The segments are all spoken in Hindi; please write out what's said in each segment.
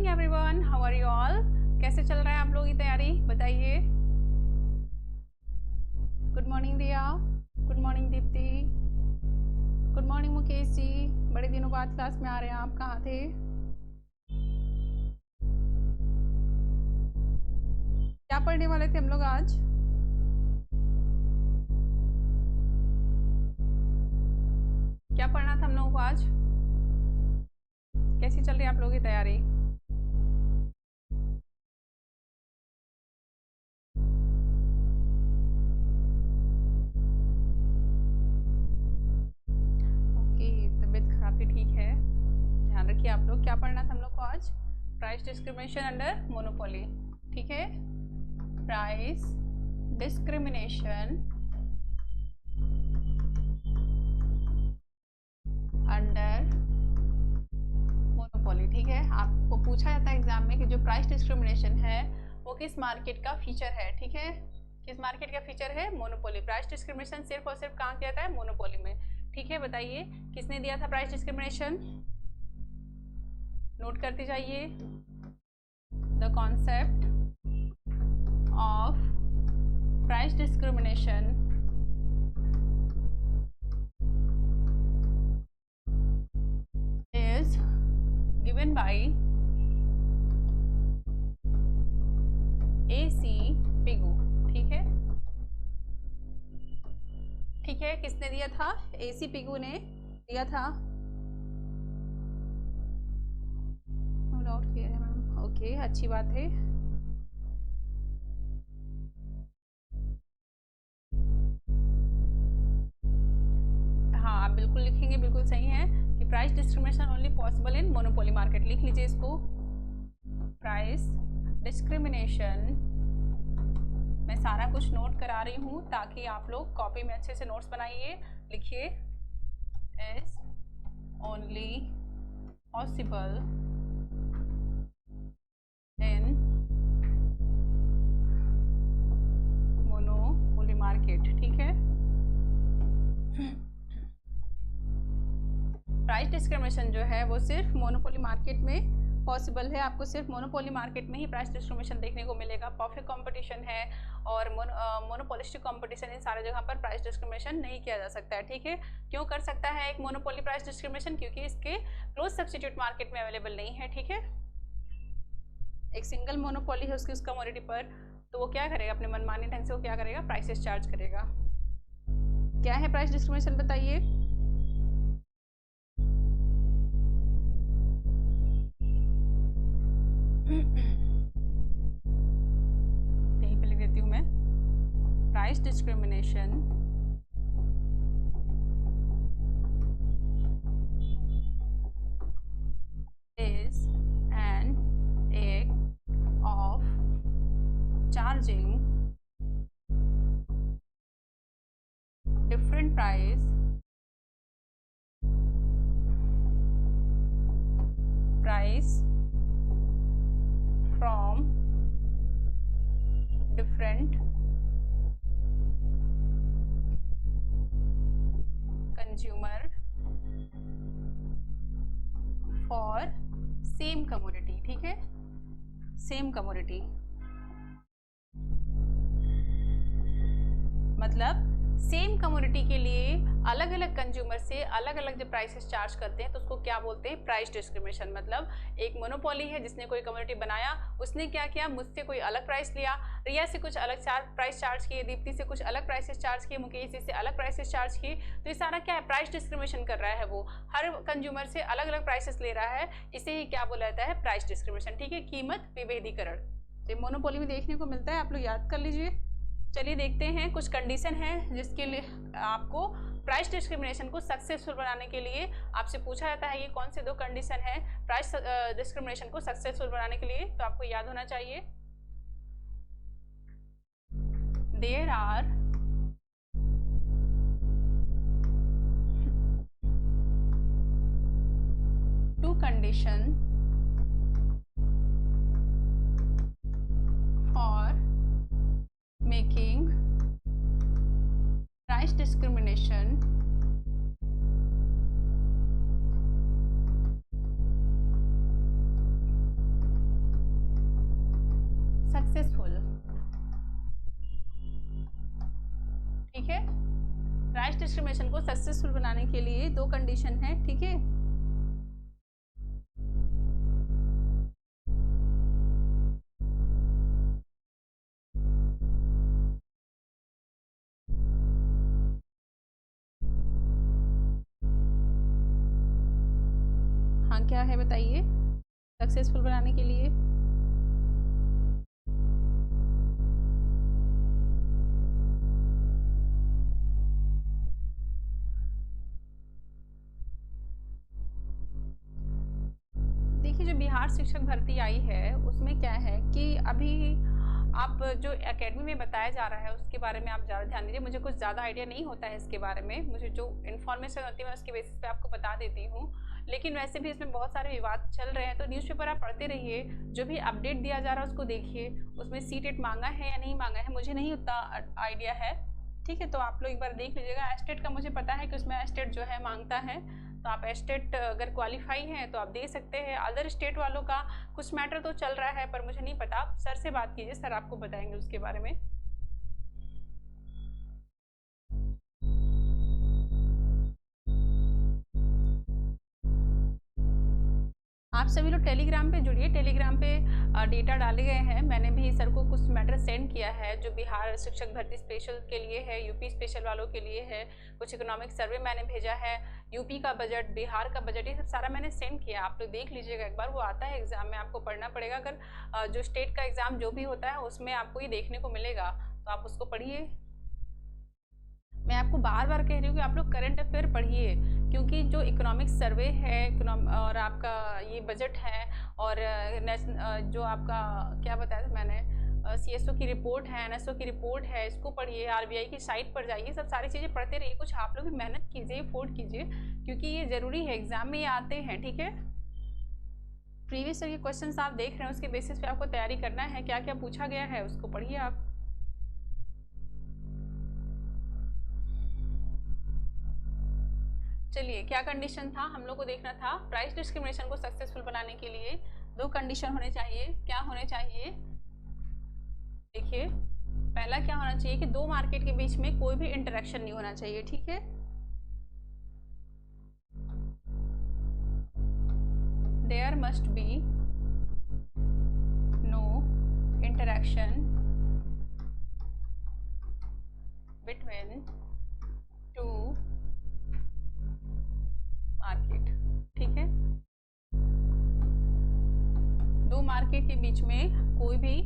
Everyone, how are you all? कैसे चल रहा है आप लोगों की तैयारी, बताइए। Good morning Diya, good morning Deepti, good morning Mukesh ji. बड़े दिनों बाद क्लास में आ रहे हैं आप, कहाँ थे? क्या पढ़ने वाले थे हम लोग आज? क्या पढ़ना था हम लोगों को आज? कैसी चल रही है आप लोगों की तैयारी? ओके, तबीयत काफ़ी ठीक है, ध्यान रखिए आप लोग। क्या पढ़ना था हम लोग को आज? प्राइस डिस्क्रिमिनेशन अंडर मोनोपोली, ठीक है। प्राइस डिस्क्रिमिनेशन अंडर मोनोपोली, ठीक है। आपको पूछा जाता है एग्जाम में कि जो प्राइस डिस्क्रिमिनेशन है वो किस मार्केट का फीचर है, ठीक है। किस मार्केट का फीचर है? मोनोपोली। प्राइस डिस्क्रिमिनेशन सिर्फ और सिर्फ कहाँ किया जाता है? मोनोपोली में, ठीक है। बताइए किसने दिया था प्राइस डिस्क्रिमिनेशन? नोट करते जाइए। The concept of price discrimination is given by AC Pigou, ठीक है। ठीक है, किसने दिया था? AC पिगू ने दिया था। नो डाउट क्लियर है मैम, ओके, अच्छी बात है। हाँ, आप बिल्कुल लिखेंगे, बिल्कुल सही है कि price discrimination only possible in monopoly market. लिख लीजिए इसको, प्राइस डिस्क्रिमिनेशन। मैं सारा कुछ नोट करा रही हूँ ताकि आप लोग कॉपी में अच्छे से नोट्स बनाइए। लिखिए, is only possible in monopoly market, ठीक है। प्राइस डिस्क्रिमिनेशन जो है वो सिर्फ मोनोपोली मार्केट में पॉसिबल है। आपको सिर्फ मोनोपोली मार्केट में ही प्राइस डिस्क्रिमिनेशन देखने को मिलेगा। परफेक्ट कंपटीशन है और मोनोपोलिस्टिक कंपटीशन, इन सारे जगह पर प्राइस डिस्क्रिमिनेशन नहीं किया जा सकता है, ठीक है। क्यों कर सकता है एक मोनोपोली प्राइस डिस्क्रिमिनेशन? क्योंकि इसके क्लोज सब्स्टिट्यूट मार्केट में अवेलेबल नहीं है, ठीक है। एक सिंगल मोनोपोली है उसकी उस कमोडिटी पर, तो वो क्या करेगा? अपने मनमानी ढंग से वो क्या करेगा? प्राइसेस चार्ज करेगा। क्या है प्राइस डिस्क्रिमिनेशन, बताइए। यहीं पे लिख देती हूँ मैं, price discrimination is an act of charging different price from different consumer for same commodity, ठीक है। सेम कमोडिटी मतलब सेम कमोडिटी के लिए अलग अलग कंज्यूमर से अलग अलग जो प्राइसेस चार्ज करते हैं तो उसको क्या बोलते हैं? Price discrimination. मतलब एक मोनोपोली है जिसने कोई कमोडिटी बनाया, उसने क्या किया? मुझसे कोई अलग प्राइस लिया, रिया से कुछ अलग प्राइस चार्ज किए, दीप्ति से कुछ अलग प्राइसेस चार्ज किए, मुकेश जी से अलग प्राइसेस चार्ज किए। तो ये सारा क्या है? प्राइस डिस्क्रिमिनेशन कर रहा है। वो हर कंज्यूमर से अलग अलग प्राइसेस ले रहा है, इसे ही क्या बोला जाता है? प्राइस डिस्क्रिमिनेशन, ठीक है। कीमत विभेदीकरण, तो मोनोपोली में देखने को मिलता है, आप लोग याद कर लीजिए। चलिए देखते हैं, कुछ कंडीशन है जिसके लिए आपको प्राइस डिस्क्रिमिनेशन को सक्सेसफुल बनाने के लिए आपसे पूछा जाता है। ये कौन से दो कंडीशन है प्राइस डिस्क्रिमिनेशन को सक्सेसफुल बनाने के लिए? तो आपको याद होना चाहिए, there are two condition for making price discrimination successful. ठीक है, प्राइस डिस्क्रिमिनेशन को सक्सेसफुल बनाने के लिए दो कंडीशन है। ठीक है, हाँ क्या है बताइए सक्सेसफुल बनाने के लिए? देखिए, जो बिहार शिक्षक भर्ती आई है उसमें क्या है कि अभी आप जो एकेडमी में बताया जा रहा है उसके बारे में आप ज़्यादा ध्यान दीजिए। मुझे कुछ ज़्यादा आइडिया नहीं होता है इसके बारे में, मुझे जो इन्फॉर्मेशन होती है मैं उसके बेसिस पे आपको बता देती हूँ। लेकिन वैसे भी इसमें बहुत सारे विवाद चल रहे हैं, तो न्यूज़पेपर आप पढ़ते रहिए, जो भी अपडेट दिया जा रहा है उसको देखिए। उसमें सीटेट मांगा है या नहीं मांगा है मुझे नहीं उतना आइडिया है। ठीक है, तो आप लोग एक बार देख लीजिएगा। एस्टेट का मुझे पता है कि उसमें एस्टेट जो है मांगता है, तो आप एस्टेट अगर क्वालिफाई हैं तो आप दे सकते हैं। अदर स्टेट वालों का कुछ मैटर तो चल रहा है पर मुझे नहीं पता, आप सर से बात कीजिए, सर आपको बताएंगे उसके बारे में। आप सभी लोग टेलीग्राम पे जुड़िए, टेलीग्राम पे डेटा डाले गए हैं। मैंने भी सर को कुछ मैटर सेंड किया है जो बिहार शिक्षक भर्ती स्पेशल के लिए है, यूपी स्पेशल वालों के लिए है। कुछ इकोनॉमिक सर्वे मैंने भेजा है, यूपी का बजट, बिहार का बजट, ये सब सारा मैंने सेंड किया। आप लोग देख लीजिएगा एक बार, वो आता है एग्जाम में, आपको पढ़ना पड़ेगा। अगर जो स्टेट का एग्जाम जो भी होता है उसमें आपको ये देखने को मिलेगा, तो आप उसको पढ़िए। मैं आपको बार बार कह रही हूँ कि आप लोग करंट अफेयर पढ़िए, क्योंकि जो इकोनॉमिक सर्वे है और आपका ये बजट है और जो आपका क्या बताया था मैंने, CSO की रिपोर्ट है, NSO की रिपोर्ट है, इसको पढ़िए। RBI की साइट पर जाइए, सब सारी चीज़ें पढ़ते रहिए। कुछ आप लोग भी मेहनत कीजिए, एफोर्ड कीजिए, क्योंकि ये ज़रूरी है, एग्जाम में ये आते हैं। ठीक है, प्रीवियस ईयर के क्वेश्चन आप देख रहे हैं, उसके बेसिस पे आपको तैयारी करना है। क्या क्या पूछा गया है उसको पढ़िए आप। चलिए, क्या कंडीशन था हम लोग को देखना था? प्राइस डिस्क्रिमिनेशन को सक्सेसफुल बनाने के लिए दो कंडीशन होने चाहिए। क्या होने चाहिए? देखिए, पहला क्या होना चाहिए कि दो मार्केट के बीच में कोई भी इंटरेक्शन नहीं होना चाहिए। ठीक है, there must be no interaction between two market. ठीक है, दो मार्केट के बीच में कोई भी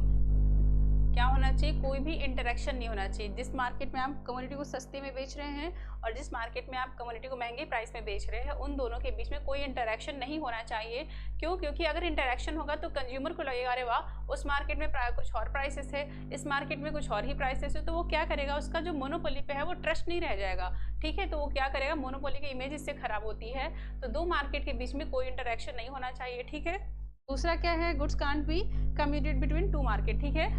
क्या होना चाहिए, कोई भी इंटरेक्शन नहीं होना चाहिए। जिस मार्केट में आप कमोडिटी को सस्ते में बेच रहे हैं और जिस मार्केट में आप कमोडिटी को महंगे प्राइस में बेच रहे हैं, उन दोनों के बीच में कोई इंटरेक्शन नहीं होना चाहिए। क्यों? क्योंकि अगर इंटरेक्शन होगा तो कंज्यूमर को लगेगा अरे वाह, उस मार्केट में कुछ और प्राइसेस है, इस मार्केट में कुछ और ही प्राइसेस है, तो वो क्या करेगा, उसका जो मोनोपोली पे है वो ट्रस्ट नहीं रह जाएगा। ठीक है, तो वो क्या करेगा, मोनोपोली की इमेज इससे खराब होती है। तो दो मार्केट के बीच में कोई इंटरेक्शन नहीं होना चाहिए। ठीक है, दूसरा क्या है, goods can't be commuted between two market. ठीक है,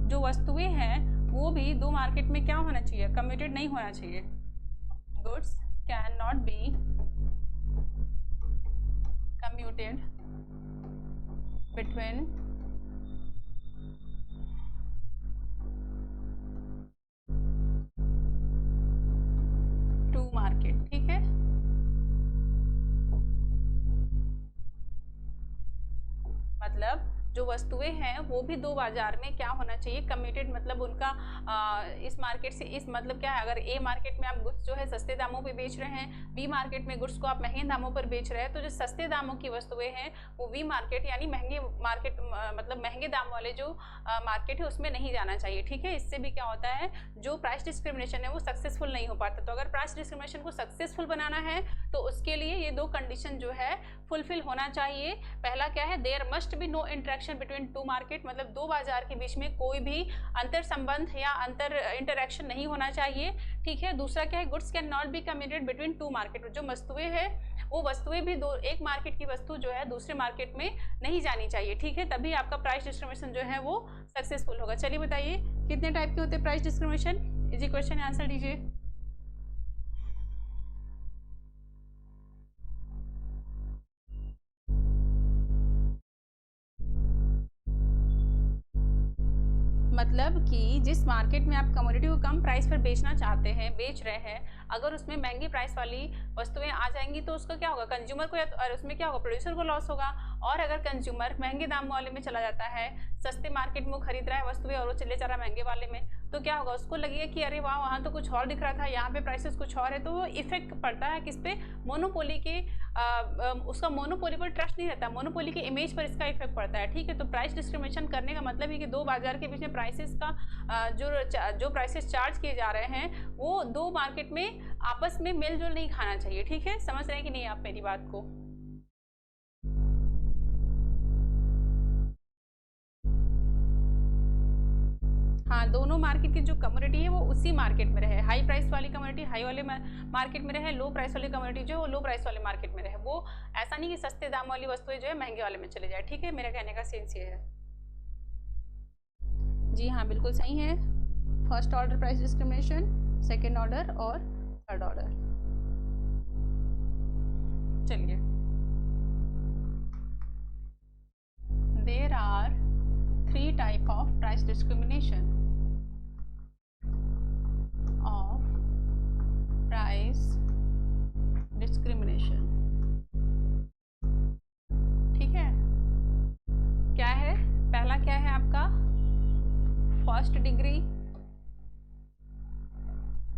जो वस्तुएं हैं वो भी दो मार्केट में क्या होना चाहिए, कम्यूटेड नहीं होना चाहिए। Goods can not be commuted between two market. ठीक है, मतलब जो वस्तुएं हैं वो भी दो बाजार में क्या होना चाहिए, कम्यूटेड, मतलब उनका इस मार्केट से इस, मतलब क्या है, अगर ए मार्केट में आप गुड्स जो है सस्ते दामों पे बेच रहे हैं, बी मार्केट में गुड्स को आप महंगे दामों पर बेच रहे हैं, तो जो सस्ते दामों की वस्तुएं हैं वो बी मार्केट यानी महंगे मार्केट, मतलब महंगे दाम वाले जो मार्केट है उसमें नहीं जाना चाहिए। ठीक है, इससे भी क्या होता है, जो प्राइस डिस्क्रिमिनेशन है वो सक्सेसफुल नहीं हो पाता। तो अगर प्राइस डिस्क्रिमिनेशन को सक्सेसफुल बनाना है तो उसके लिए ये दो कंडीशन जो है फुलफिल होना चाहिए। पहला क्या है, there must be no interaction between two market, मतलब दो बाजार के बीच में कोई भी अंतर संबंध या अंतर इंटरेक्शन नहीं होना चाहिए। ठीक है, दूसरा क्या है, goods can not be commuted between two market, जो वस्तुएं है वो वस्तुएं भी दो, एक मार्केट की वस्तु जो है दूसरे मार्केट में नहीं जानी चाहिए। ठीक है, तभी आपका प्राइस डिस्क्रिमिनेशन जो है वो सक्सेसफुल होगा। चलिए बताइए कितने टाइप के होते हैं price discrimination, easy question answer दीजिए। मतलब कि जिस मार्केट में आप कमोडिटी को कम प्राइस पर बेचना चाहते हैं, बेच रहे हैं, अगर उसमें महंगी प्राइस वाली वस्तुएं आ जाएंगी तो उसका क्या होगा, कंज्यूमर को, या तो और उसमें क्या होगा, प्रोड्यूसर को लॉस होगा। और अगर कंज्यूमर महंगे दाम वाले में चला जाता है, सस्ते मार्केट में वो खरीद रहा है वस्तुएं और वो चले जा रहा है महंगे वाले में, तो क्या होगा, उसको लगेगा कि अरे वाह, वहाँ तो कुछ और दिख रहा था, यहाँ पे प्राइसेस कुछ और है। तो वो इफेक्ट पड़ता है किस पे, मोनोपोली के, उसका मोनोपोली पर ट्रस्ट नहीं रहता, मोनोपोली के इमेज पर इसका इफेक्ट पड़ता है। ठीक है, तो प्राइस डिस्क्रिमिनेशन करने का मतलब है कि दो बाजार के बीच में प्राइसेस का जो प्राइसेस चार्ज किए जा रहे हैं वो दो मार्केट में आपस में मेलजोल नहीं खाना चाहिए। ठीक है, समझ रहे हैं कि नहीं आप मेरी बात को? हाँ, दोनों मार्केट की जो कमोडिटी है वो उसी मार्केट में रहे, हाई प्राइस वाली कमोडिटी हाई वाले मार्केट में रहे, लो प्राइस वाली कमोडिटी जो है वो लो प्राइस वाले मार्केट में रहे। वो ऐसा नहीं कि सस्ते दाम वाली वस्तुएं जो है महंगे वाले में चले जाए। ठीक है, मेरा कहने का सेंस ये है। जी हाँ, बिल्कुल सही है। First order price discrimination, second order और थर्ड ऑर्डर। चलिए, there are 3 type of price discrimination discrimination. ठीक है, क्या है, पहला क्या है आपका, फर्स्ट डिग्री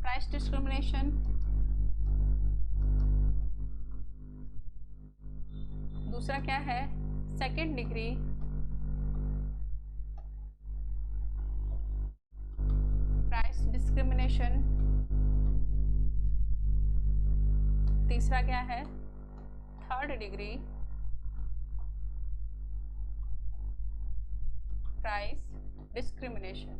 प्राइस डिस्क्रिमिनेशन, दूसरा क्या है, सेकेंड डिग्री प्राइस डिस्क्रिमिनेशन, तीसरा क्या है, थर्ड डिग्री प्राइस डिस्क्रिमिनेशन।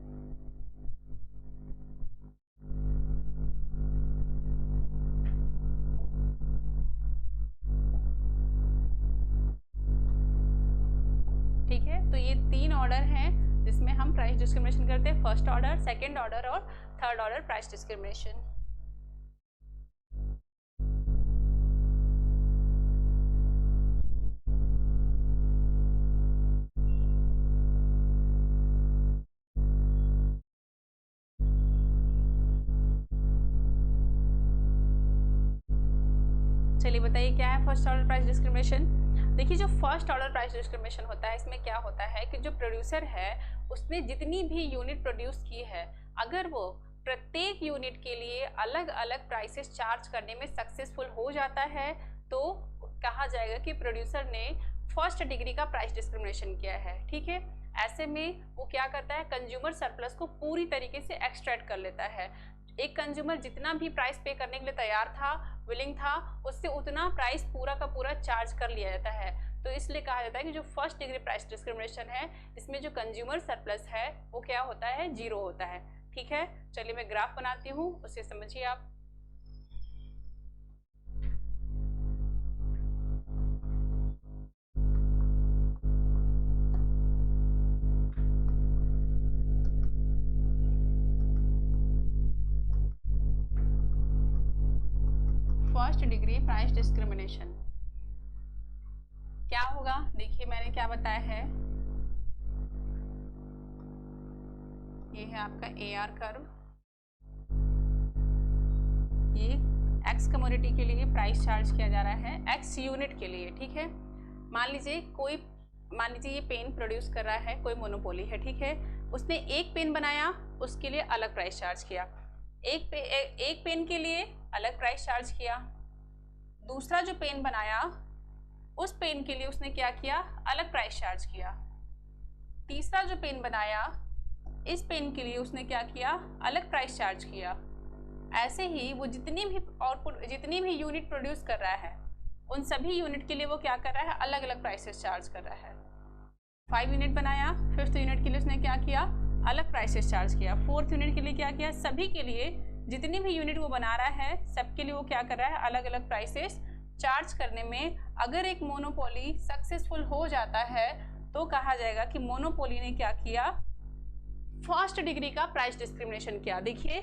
ठीक है, तो ये 3 ऑर्डर हैं जिसमें हम प्राइस डिस्क्रिमिनेशन करते हैं, फर्स्ट ऑर्डर, सेकेंड ऑर्डर और थर्ड ऑर्डर प्राइस डिस्क्रिमिनेशन। चलिए बताइए क्या है फर्स्ट ऑर्डर प्राइस डिस्क्रिमिनेशन। देखिए, जो फर्स्ट ऑर्डर प्राइस डिस्क्रिमिनेशन होता है, इसमें क्या होता है कि जो प्रोड्यूसर है उसने जितनी भी यूनिट प्रोड्यूस की है, अगर वो प्रत्येक यूनिट के लिए अलग अलग प्राइसेस चार्ज करने में सक्सेसफुल हो जाता है तो कहा जाएगा कि प्रोड्यूसर ने फर्स्ट डिग्री का प्राइस डिस्क्रिमिनेशन किया है। ठीक है, ऐसे में वो क्या करता है, कंज्यूमर सरप्लस को पूरी तरीके से एक्सट्रैक्ट कर लेता है। एक कंज्यूमर जितना भी प्राइस पे करने के लिए तैयार था, विलिंग था, उससे उतना प्राइस पूरा का पूरा चार्ज कर लिया जाता है। तो इसलिए कहा जाता है कि जो फर्स्ट डिग्री प्राइस डिस्क्रिमिनेशन है, इसमें जो कंज्यूमर सरप्लस है वो क्या होता है, 0 होता है। ठीक है, चलिए मैं ग्राफ बनाती हूँ, उसे समझिए आप। फर्स्ट डिग्री प्राइस डिस्क्रिमिनेशन क्या होगा, देखिए मैंने क्या बताया है, ये है आपका AR कर्व, ये X कमोडिटी के लिए प्राइस चार्ज किया जा रहा है X यूनिट के लिए। ठीक है, मान लीजिए ये पेन प्रोड्यूस कर रहा है, कोई मोनोपोली है। ठीक है, उसने एक पेन बनाया, उसके लिए अलग प्राइस चार्ज किया, एक पेन के लिए अलग प्राइस चार्ज किया, दूसरा जो पेन बनाया उस पेन के लिए उसने क्या किया, अलग प्राइस चार्ज किया, तीसरा जो पेन बनाया इस पेन के लिए उसने क्या किया, अलग प्राइस चार्ज किया। ऐसे ही वो जितनी भी यूनिट प्रोड्यूस कर रहा है उन सभी यूनिट के लिए वो क्या कर रहा है, अलग अलग प्राइसेस चार्ज कर रहा है। 5 यूनिट बनाया, 5th यूनिट के लिए उसने क्या किया, अलग प्राइसेस चार्ज किया, 4th यूनिट के लिए क्या किया, सभी के लिए जितनी भी यूनिट वो बना रहा है सबके लिए वो क्या कर रहा है, अलग अलग प्राइसेस चार्ज करने में। अगर एक मोनोपोली सक्सेसफुल हो जाता है तो कहा जाएगा कि मोनोपोली ने क्या किया, फर्स्ट डिग्री का प्राइस डिस्क्रिमिनेशन किया। देखिए,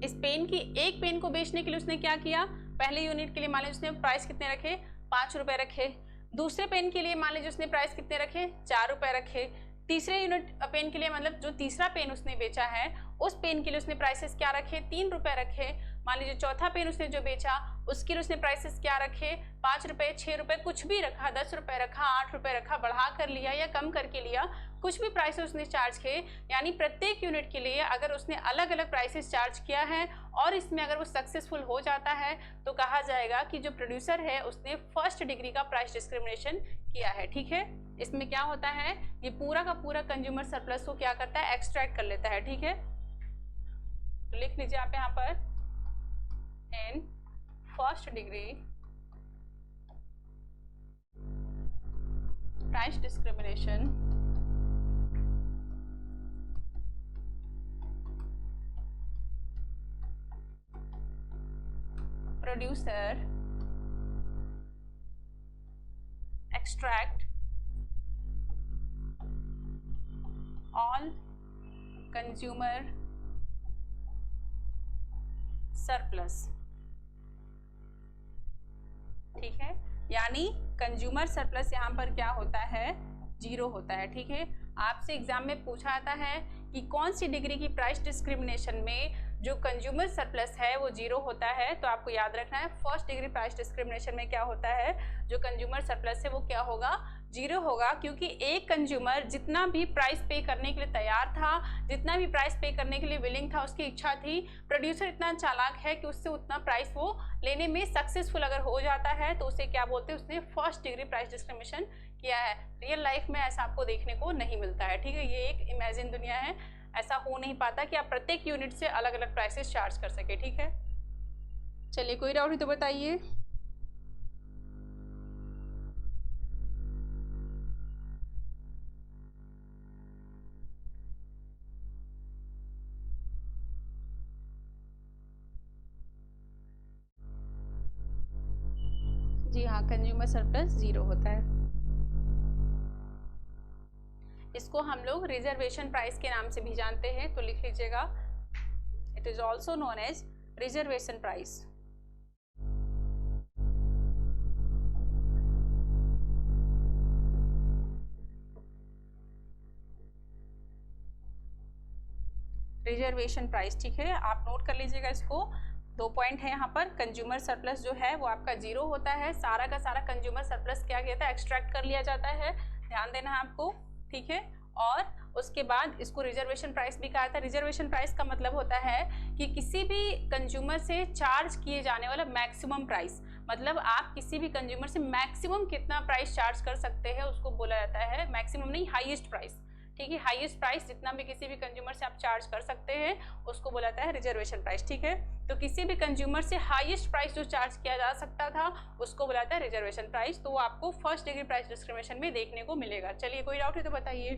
इस पेन की एक पेन को बेचने के लिए उसने क्या किया, पहले यूनिट के लिए मान लीजिए उसने प्राइस कितने रखे, 5 रुपए रखे, दूसरे पेन के लिए मान लीजिए उसने प्राइस कितने रखे, 4 रुपए रखे, तीसरे यूनिट पेन के लिए मतलब जो तीसरा पेन उसने बेचा है उस पेन के लिए उसने प्राइसेस क्या रखे, 3 रुपए रखे। मान लीजिए चौथा पेन उसने जो बेचा उसके लिए उसने प्राइसेस क्या रखे, 5 रुपए, 6 रुपए, कुछ भी रखा, 10 रुपए रखा, 8 रुपए रखा, बढ़ा कर लिया या कम करके लिया, कुछ भी प्राइसेस उसने चार्ज किए। यानी प्रत्येक यूनिट के लिए अगर उसने अलग अलग प्राइसेस चार्ज किया है और इसमें अगर वो सक्सेसफुल हो जाता है तो कहा जाएगा कि जो प्रोड्यूसर है उसने फर्स्ट डिग्री का प्राइस डिस्क्रिमिनेशन किया है। ठीक है, इसमें क्या होता है, ये पूरा का पूरा कंज्यूमर सरप्लस को क्या करता है, एक्सट्रैक्ट कर लेता है। ठीक है, तो लिख लीजिए आप यहाँ पर, in first degree price discrimination producer extract all consumer surplus। ठीक है, यानी कंज्यूमर सरप्लस यहाँ पर क्या होता है, 0 होता है। ठीक है, आपसे एग्जाम में पूछा जाता है कि कौन सी डिग्री की प्राइस डिस्क्रिमिनेशन में जो कंज्यूमर सरप्लस है वो 0 होता है, तो आपको याद रखना है फर्स्ट डिग्री प्राइस डिस्क्रिमिनेशन में क्या होता है, जो कंज्यूमर सरप्लस है वो क्या होगा, 0 होगा। क्योंकि एक कंज्यूमर जितना भी प्राइस पे करने के लिए तैयार था, जितना भी प्राइस पे करने के लिए विलिंग था, उसकी इच्छा थी, प्रोड्यूसर इतना चालाक है कि उससे उतना प्राइस वो लेने में सक्सेसफुल अगर हो जाता है तो उसे क्या बोलते हैं, उसने फर्स्ट डिग्री प्राइस डिस्क्रिमिनेशन किया है। रियल लाइफ में ऐसा आपको देखने को नहीं मिलता है। ठीक है, ये एक इमेजिन दुनिया है, ऐसा हो नहीं पाता कि आप प्रत्येक यूनिट से अलग अलग प्राइसेस चार्ज कर सके। ठीक है, चलिए कोई डाउट है तो बताइए। जी हाँ, कंज्यूमर सरप्लस 0 होता है। इसको हम लोग रिजर्वेशन प्राइस के नाम से भी जानते हैं, तो लिख लीजिएगा, it is also known as reservation price. Reservation price. ठीक है, आप नोट कर लीजिएगा इसको। 2 पॉइंट है यहाँ पर, कंज्यूमर सरप्लस जो है वो आपका 0 होता है, सारा का सारा कंज्यूमर सरप्लस क्या कहता है, एक्सट्रैक्ट कर लिया जाता है, ध्यान देना है आपको। ठीक है, और उसके बाद इसको रिजर्वेशन प्राइस भी कहा था। रिजर्वेशन प्राइस का मतलब होता है कि किसी भी कंज्यूमर से चार्ज किए जाने वाला मैक्सिमम प्राइस, मतलब आप किसी भी कंज्यूमर से मैक्सिमम कितना प्राइस चार्ज कर सकते हैं उसको बोला जाता है, मैक्सिमम नहीं, हाईएस्ट प्राइस। ठीक है, हाईएस्ट प्राइस जितना भी किसी भी कंज्यूमर से आप चार्ज कर सकते हैं उसको बोला जाता है रिजर्वेशन प्राइस। ठीक है, तो किसी भी कंज्यूमर से हाईएस्ट प्राइस जो चार्ज किया जा सकता था उसको बोला जाता है रिजर्वेशन प्राइस। तो वो आपको फर्स्ट डिग्री प्राइस डिस्क्रिमिनेशन में देखने को मिलेगा। चलिए कोई डाउट है तो बताइए।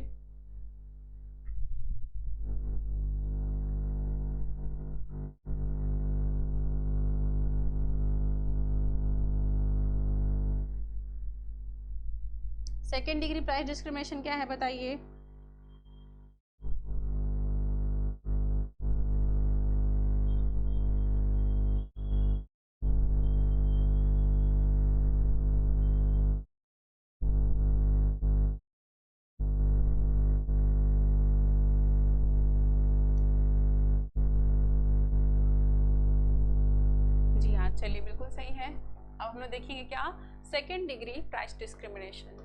सेकेंड डिग्री प्राइस डिस्क्रिमिनेशन क्या है बताइए। जी हाँ, चलिए बिल्कुल सही है। अब हम लोग देखेंगे क्या, second degree price discrimination.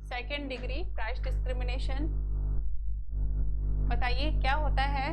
Second degree price discrimination बताइए क्या होता है।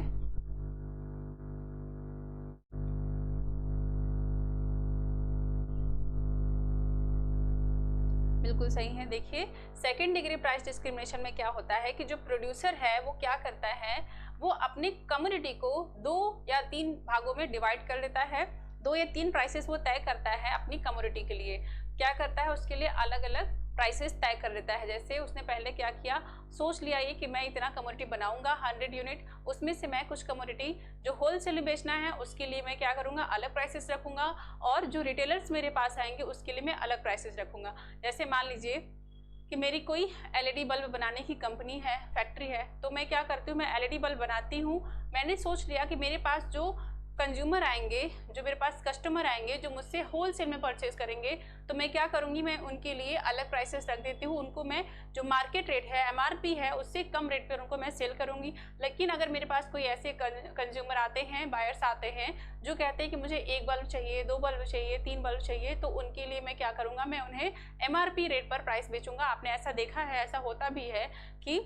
बिल्कुल सही है। देखिए, सेकेंड डिग्री प्राइस डिस्क्रिमिनेशन में क्या होता है कि जो प्रोड्यूसर है वो क्या करता है, वो अपनी कम्युनिटी को 2 या 3 भागों में डिवाइड कर देता है। 2 या 3 प्राइसेस वो तय करता है अपनी कम्युनिटी के लिए। क्या करता है, उसके लिए अलग अलग प्राइसेस तय कर देता है। जैसे उसने पहले क्या किया, सोच लिया ये कि मैं इतना कमोडिटी बनाऊंगा 100 यूनिट, उसमें से मैं कुछ कमोडिटी जो होलसेल में बेचना है उसके लिए मैं क्या करूंगा, अलग प्राइसेस रखूंगा, और जो रिटेलर्स मेरे पास आएंगे उसके लिए मैं अलग प्राइसेस रखूंगा। जैसे मान लीजिए कि मेरी कोई एलईडी बल्ब बनाने की कंपनी है, फैक्ट्री है, तो मैं क्या करती हूँ, मैं एलईडी बल्ब बनाती हूँ। मैंने सोच लिया कि मेरे पास जो कंज्यूमर आएंगे, जो मेरे पास कस्टमर आएंगे, जो मुझसे होलसेल में परचेज करेंगे, तो मैं क्या करूँगी, मैं उनके लिए अलग प्राइसेस रख देती हूँ। उनको मैं जो मार्केट रेट है, एमआरपी है, उससे कम रेट पर उनको मैं सेल करूँगी। लेकिन अगर मेरे पास कोई ऐसे कंज्यूमर आते हैं, बायर्स आते हैं, जो कहते हैं कि मुझे 1 बल्ब चाहिए, 2 बल्ब चाहिए, 3 बल्ब चाहिए, तो उनके लिए मैं क्या करूँगा, मैं उन्हें एमआरपी रेट पर प्राइस बेचूंगा। आपने ऐसा देखा है, ऐसा होता भी है कि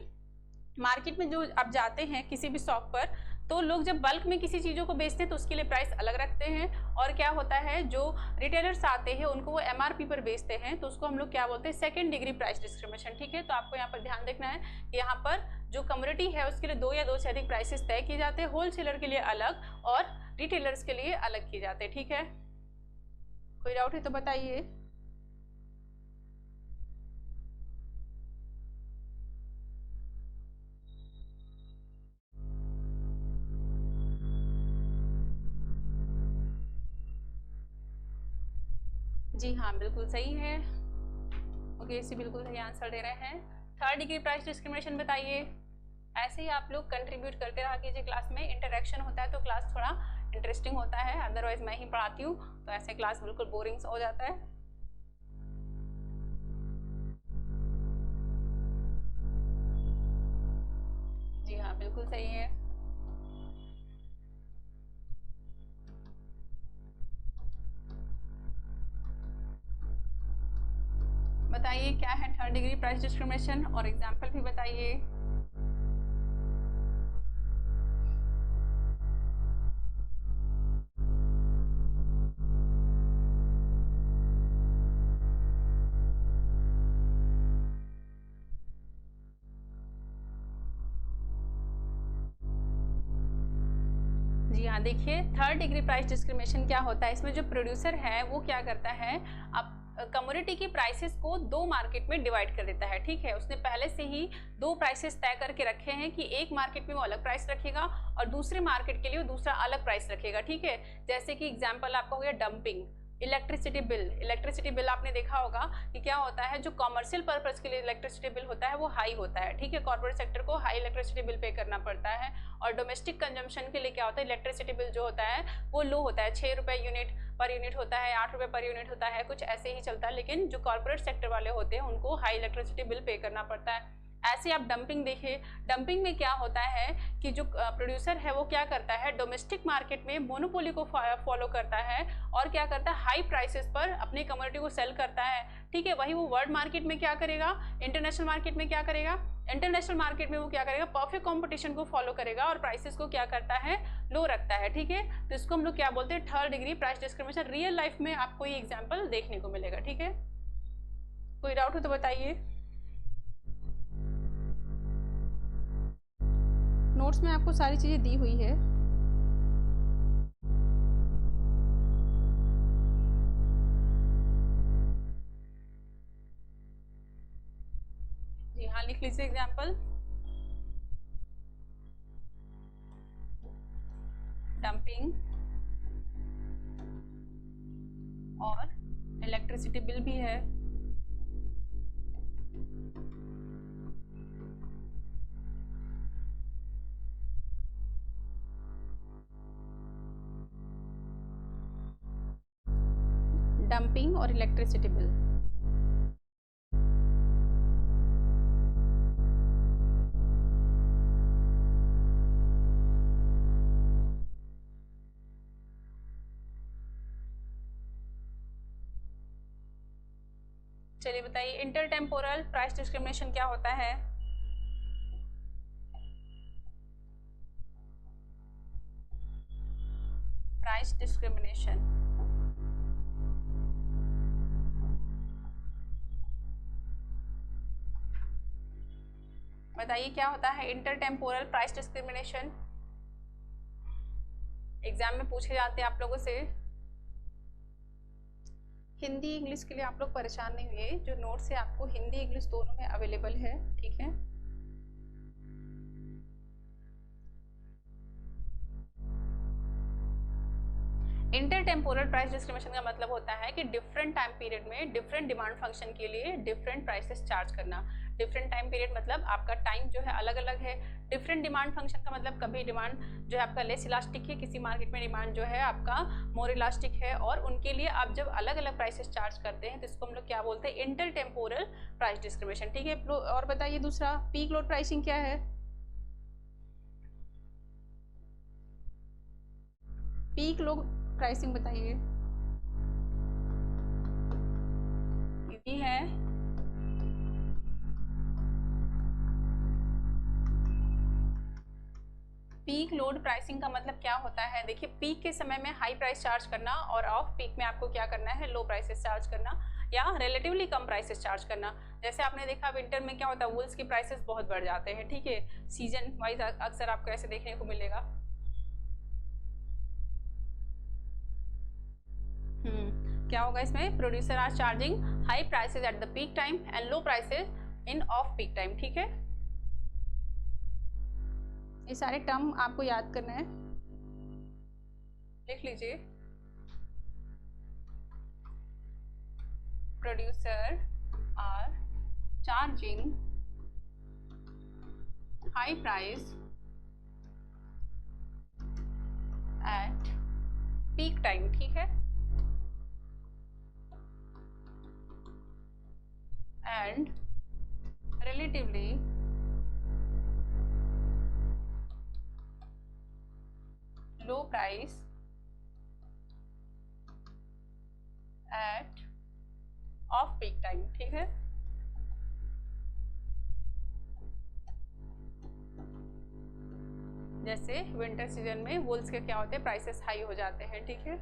मार्केट में जो आप जाते हैं किसी भी शॉप पर, तो लोग जब बल्क में किसी चीज़ों को बेचते हैं तो उसके लिए प्राइस अलग रखते हैं, और क्या होता है, जो रिटेलर्स आते हैं उनको वो एमआरपी पर बेचते हैं, तो उसको हम लोग क्या बोलते हैं, सेकंड डिग्री प्राइस डिस्क्रिमिनेशन। ठीक है, तो आपको यहाँ पर ध्यान देखना है कि यहाँ पर जो कम्युनिटी है उसके लिए 2 या 2 से अधिक प्राइसेस तय किए जाते हैं, होलसेलर के लिए अलग और रिटेलर्स के लिए अलग किए जाते हैं। ठीक है, कोई डाउट है तो बताइए। जी हाँ, बिल्कुल सही है। ओके, इसी बिल्कुल सही आंसर दे रहे हैं। थर्ड डिग्री प्राइस डिस्क्रिमिनेशन बताइए। ऐसे ही आप लोग कंट्रीब्यूट करते रहा कीजिए, क्लास में इंटरेक्शन होता है तो क्लास थोड़ा इंटरेस्टिंग होता है, अदरवाइज मैं ही पढ़ाती हूँ तो ऐसे क्लास बिल्कुल बोरिंग हो जाता है। जी हाँ, बिल्कुल सही है। बताइए क्या है थर्ड डिग्री प्राइस डिस्क्रिमिनेशन, और एग्जाम्पल भी बताइए। जी हाँ, देखिए थर्ड डिग्री प्राइस डिस्क्रिमिनेशन क्या होता है, इसमें जो प्रोड्यूसर है वो क्या करता है, अब कमोडिटी की प्राइसेस को 2 मार्केट में डिवाइड कर देता है। ठीक है, उसने पहले से ही 2 प्राइसेस तय करके रखे हैं कि एक मार्केट में वो अलग प्राइस रखेगा और दूसरे मार्केट के लिए वो दूसरा अलग प्राइस रखेगा। ठीक है, जैसे कि एग्जाम्पल आपका हो गया डंपिंग। इलेक्ट्रिसिटी बिल आपने देखा होगा कि क्या होता है, जो कॉमर्शियल पर्पज के लिए इलेक्ट्रिसिटी बिल होता है वो हाई होता है। ठीक है, कॉर्पोरेट सेक्टर को हाई इलेक्ट्रिसिटी बिल पे करना पड़ता है, और डोमेस्टिक कंजम्पशन के लिए क्या होता है, इलेक्ट्रिसिटी बिल जो होता है वो लो होता है, 6 रुपये पर यूनिट होता है, 8 रुपये पर यूनिट होता है, कुछ ऐसे ही चलता है। लेकिन जो कॉर्पोरेट सेक्टर वाले होते हैं उनको हाई इलेक्ट्रिसिटी बिल पे करना पड़ता है। ऐसे आप डंपिंग देखिए, डंपिंग में क्या होता है कि जो प्रोड्यूसर है वो क्या करता है, डोमेस्टिक मार्केट में मोनोपोली को फॉलो करता है और क्या करता है, हाई प्राइसेस पर अपनी कमोडिटी को सेल करता है। ठीक है, वही वो वर्ल्ड मार्केट में क्या करेगा, इंटरनेशनल मार्केट में क्या करेगा, इंटरनेशनल मार्केट में वो क्या करेगा, परफेक्ट कंपटीशन को फॉलो करेगा और प्राइसेस को क्या करता है, लो रखता है। ठीक है, तो इसको हम लोग क्या बोलते हैं, third degree price discrimination. Real life में आपको ये एग्जाम्पल देखने को मिलेगा। ठीक है, कोई डाउट हो तो बताइए। नोट्स में आपको सारी चीजें दी हुई है। जी हाँ, लिख लीजिए एग्जाम्पल। डंपिंग और इलेक्ट्रिसिटी बिल भी है। डंपिंग और इलेक्ट्रिसिटी बिल। चलिए बताइए, इंटरटेम्पोरल प्राइस डिस्क्रिमिनेशन क्या होता है। प्राइस डिस्क्रिमिनेशन बताइए क्या होता है, इंटरटेम्पोरल प्राइस डिस्क्रिमिनेशन। एग्जाम में पूछे जाते हैं आप लोगों से। हिंदी इंग्लिश के लिए आप लोग परेशान नहीं हुए, जो नोट्स है आपको हिंदी इंग्लिश दोनों में अवेलेबल है। ठीक है, इंटर टेम्पोरल प्राइस डिस्क्रिमिनेशन का मतलब होता है कि डिफरेंट टाइम पीरियड में डिफरेंट डिमांड फंक्शन के लिए डिफरेंट प्राइसेस चार्ज करना। डिफरेंट टाइम पीरियड मतलब आपका टाइम जो है अलग अलग है। डिफरेंट डिमांड फंक्शन का मतलब कभी डिमांड जो है आपका लेस इलास्टिक है, किसी मार्केट में डिमांड जो है आपका मोर इलास्टिक है, और उनके लिए आप जब अलग अलग प्राइसेस चार्ज करते हैं तो इसको हम लोग क्या बोलते हैं, इंटर टेम्पोरल प्राइस डिस्क्रिमिनेशन। ठीक है, और बताइए दूसरा पीक लोड प्राइसिंग क्या है? पीक लोड प्राइसिंग बताइए। इजी है। पीक लोड प्राइसिंग का मतलब क्या होता है? देखिए, पीक के समय में हाई प्राइस चार्ज करना और ऑफ पीक में आपको क्या करना है, लो प्राइसेस चार्ज करना या रिलेटिवली कम प्राइसेस चार्ज करना। जैसे आपने देखा विंटर में क्या होता है, वूल्स के प्राइसेस बहुत बढ़ जाते हैं। ठीक है, सीजन वाइज अक्सर आपको ऐसे देखने को मिलेगा। क्या होगा इसमें, producer are charging high prices at the peak time and low prices in off peak time. ठीक है, ये सारे टर्म आपको याद करना है, लिख लीजिए। Producer are charging high price at peak time. ठीक है, and relatively low price at off peak time। ठीक है, जैसे विंटर सीजन में वूल्स के क्या होते हैं, प्राइसेस हाई हो जाते हैं। ठीक है,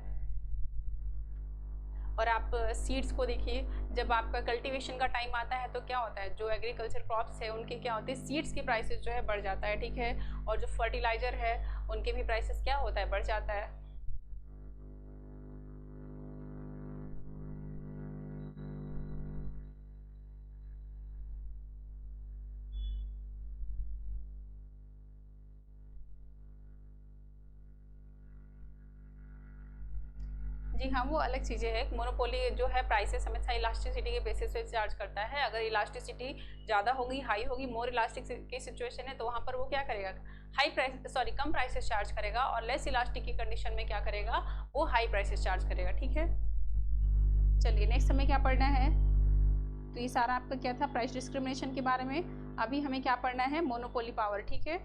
और आप सीड्स को देखिए, जब आपका कल्टीवेशन का टाइम आता है तो क्या होता है, जो एग्रीकल्चर क्रॉप्स है उनके क्या होते हैं, सीड्स की प्राइसेस जो है बढ़ जाता है। ठीक है, और जो फर्टिलाइजर है उनके भी प्राइसेस क्या होता है, बढ़ जाता है। जी हाँ, वो अलग चीज़ें हैं। मोनोपोली जो है प्राइसेस हमेशा इलास्टिसिटी के बेसिस पे चार्ज करता है। अगर इलास्टिसिटी ज़्यादा होगी, हाई होगी, मोर इलास्टिक की सिचुएशन है तो वहाँ पर वो क्या करेगा, कम प्राइसेस चार्ज करेगा, और लेस इलास्टिक की कंडीशन में क्या करेगा, वो हाई प्राइसेस चार्ज करेगा। ठीक है, चलिए नेक्स्ट हमें क्या पढ़ना है, तो ये सारा आपका क्या था, प्राइस डिस्क्रिमिनेशन के बारे में। अभी हमें क्या पढ़ना है, मोनोपोली पावर। ठीक है,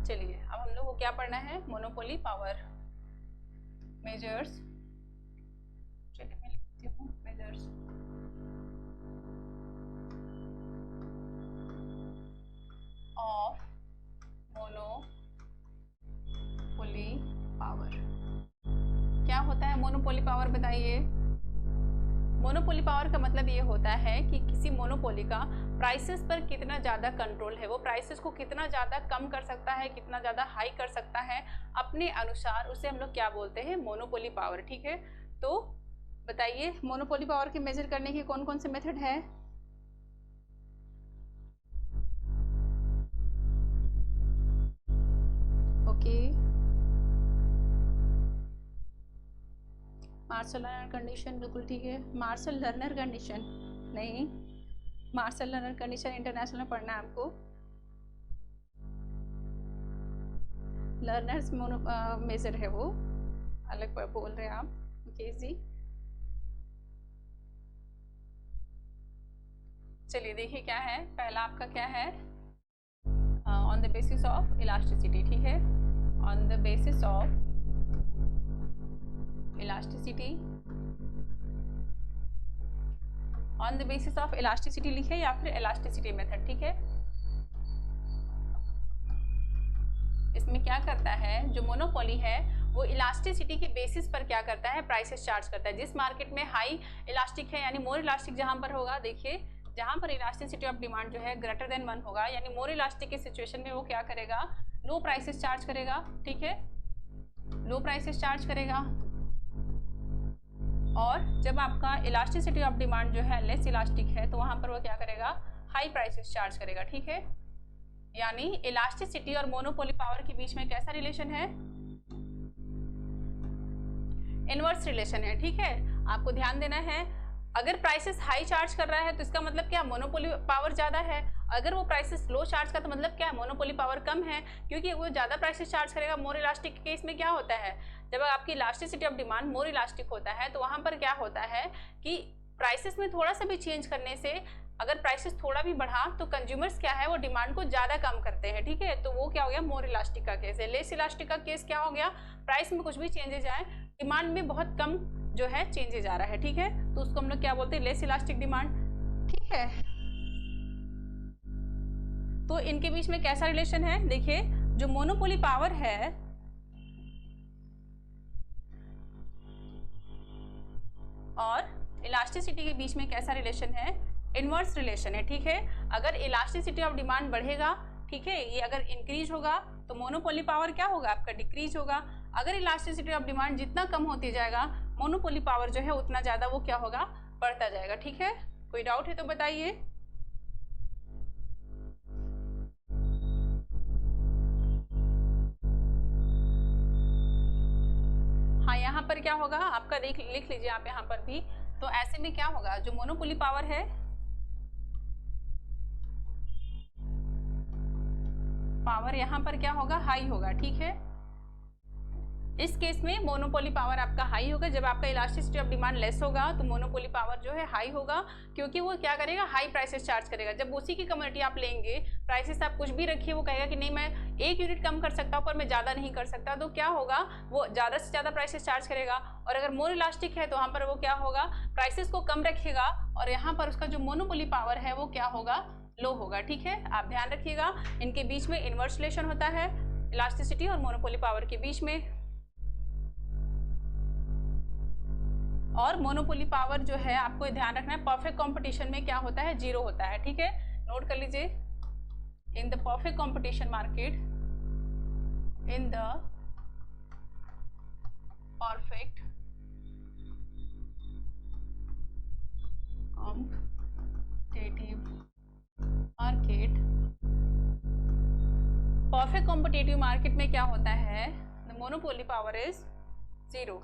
चलिए अब हम लोग को क्या पढ़ना है, मोनोपोली पावर मेजर्स। चलिए मैं लिखती हूँ मेजर्स ऑफ मोनोपोली पावर। क्या होता है मोनोपोली पावर, बताइए। मोनोपोली पावर का मतलब ये होता है कि किसी मोनोपोली का प्राइसेस पर कितना ज़्यादा कंट्रोल है, वो प्राइसेस को कितना ज़्यादा कम कर सकता है, कितना ज़्यादा हाई कर सकता है अपने अनुसार, उसे हम लोग क्या बोलते हैं, मोनोपोली पावर। ठीक है, तो बताइए मोनोपोली पावर के मेजर करने के कौन कौन से मेथड है। ओके, मार्शल लर्नर कंडीशन, बिल्कुल ठीक है। मार्शल लर्नर कंडीशन नहीं, मार्शल लर्नर कंडीशन इंटरनेशनल में पढ़ना है आपको। लर्नर्स मोनो मेजर है वो, अलग पर बोल रहे हैं आप। ओके जी, चलिए देखिए क्या है, पहला आपका क्या है, on the basis of elasticity. ठीक है, on the basis of elasticity, on the basis of elasticity लिखे या फिर इलास्टिसिटी मेथड। ठीक है, इसमें क्या करता है, जो मोनोपोली है वो इलास्टिसिटी के बेसिस पर क्या करता है, प्राइसेस चार्ज करता है। जिस मार्केट में हाई इलास्टिक है, यानी मोर इलास्टिक जहां पर होगा, देखिए जहां पर इलास्टिसिटी ऑफ डिमांड जो है ग्रेटर देन 1 होगा, यानी मोर इलास्टिक की सिचुएशन में वो क्या करेगा, लो प्राइसेस चार्ज करेगा। ठीक है, लो प्राइसेस चार्ज करेगा। और जब आपका इलास्टिसिटी ऑफ डिमांड जो है लेस इलास्टिक है तो वहां पर वो क्या करेगा, हाई प्राइसेस चार्ज करेगा। ठीक है, यानी इलास्टिसिटी और मोनोपोली पावर के बीच में कैसा रिलेशन है, इनवर्स रिलेशन है। ठीक है, आपको ध्यान देना है, अगर प्राइसेस हाई चार्ज कर रहा है तो इसका मतलब क्या, मोनोपोली पावर ज्यादा है। अगर वो प्राइसेस लो चार्ज का तो मतलब क्या है, मोनोपोली पावर कम है, क्योंकि वो ज्यादा प्राइसेस चार्ज करेगा। मोर इलास्टिक के केस में क्या होता है, जब आपकी elasticity of demand more elastic होता है तो वहां पर क्या होता है कि प्राइसेस में थोड़ा सा भी चेंज करने से, अगर प्राइसेस थोड़ा भी बढ़ा तो कंज्यूमर्स क्या है, वो डिमांड को ज्यादा कम करते हैं। ठीक है, तो वो क्या हो गया, मोर इलास्टिक का केस है। लेस इलास्टिक का केस क्या हो गया, प्राइस में कुछ भी चेंजेज आए, डिमांड में बहुत कम जो है चेंजेज आ रहा है। ठीक है, तो उसको हम लोग क्या बोलते हैं, लेस इलास्टिक डिमांड। ठीक है, तो इनके बीच में कैसा रिलेशन है, देखिए जो मोनोपोली पावर है और इलास्टिसिटी के बीच में कैसा रिलेशन है, इनवर्स रिलेशन है। ठीक है, अगर इलास्टिसिटी ऑफ डिमांड बढ़ेगा, ठीक है, ये अगर इंक्रीज होगा तो मोनोपोली पावर क्या होगा, आपका डिक्रीज होगा। अगर इलास्टिसिटी ऑफ डिमांड जितना कम होती जाएगा, मोनोपोली पावर जो है उतना ज्यादा वो क्या होगा, बढ़ता जाएगा। ठीक है, कोई डाउट है तो बताइए। हाँ, यहाँ पर क्या होगा आपका, लिख लीजिए आप यहाँ पर भी। तो ऐसे में क्या होगा, जो मोनोपोली पावर है, पावर यहाँ पर क्या होगा, हाई होगा। ठीक है, इस केस में मोनोपोली पावर आपका हाई होगा। जब आपका इलास्टिसिटी ऑफ डिमांड लेस होगा तो मोनोपोली पावर जो है हाई होगा, क्योंकि वो क्या करेगा, हाई प्राइसेस चार्ज करेगा। जब उसी की कम्युनिटी आप लेंगे, प्राइसेस आप कुछ भी रखिए, वो कहेगा कि नहीं मैं 1 यूनिट कम कर सकता हूँ पर मैं ज़्यादा नहीं कर सकता, तो क्या होगा, वो ज़्यादा से ज़्यादा प्राइसेस चार्ज करेगा। और अगर मोर इलास्टिक है तो वहाँ पर वो क्या होगा, प्राइसेस को कम रखेगा और यहाँ पर उसका जो मोनोपोली पावर है वो क्या होगा, लो होगा। ठीक है, आप ध्यान रखिएगा, इनके बीच में इनवर्स रिलेशन होता है, इलास्टिसिटी और मोनोपोली पावर के बीच में। और मोनोपोली पावर जो है आपको ध्यान रखना है, परफेक्ट कंपटीशन में क्या होता है, जीरो होता है। ठीक है, नोट कर लीजिए, in the perfect competition market, in the perfect competitive market, perfect competitive market में क्या होता है, the monopoly power is zero.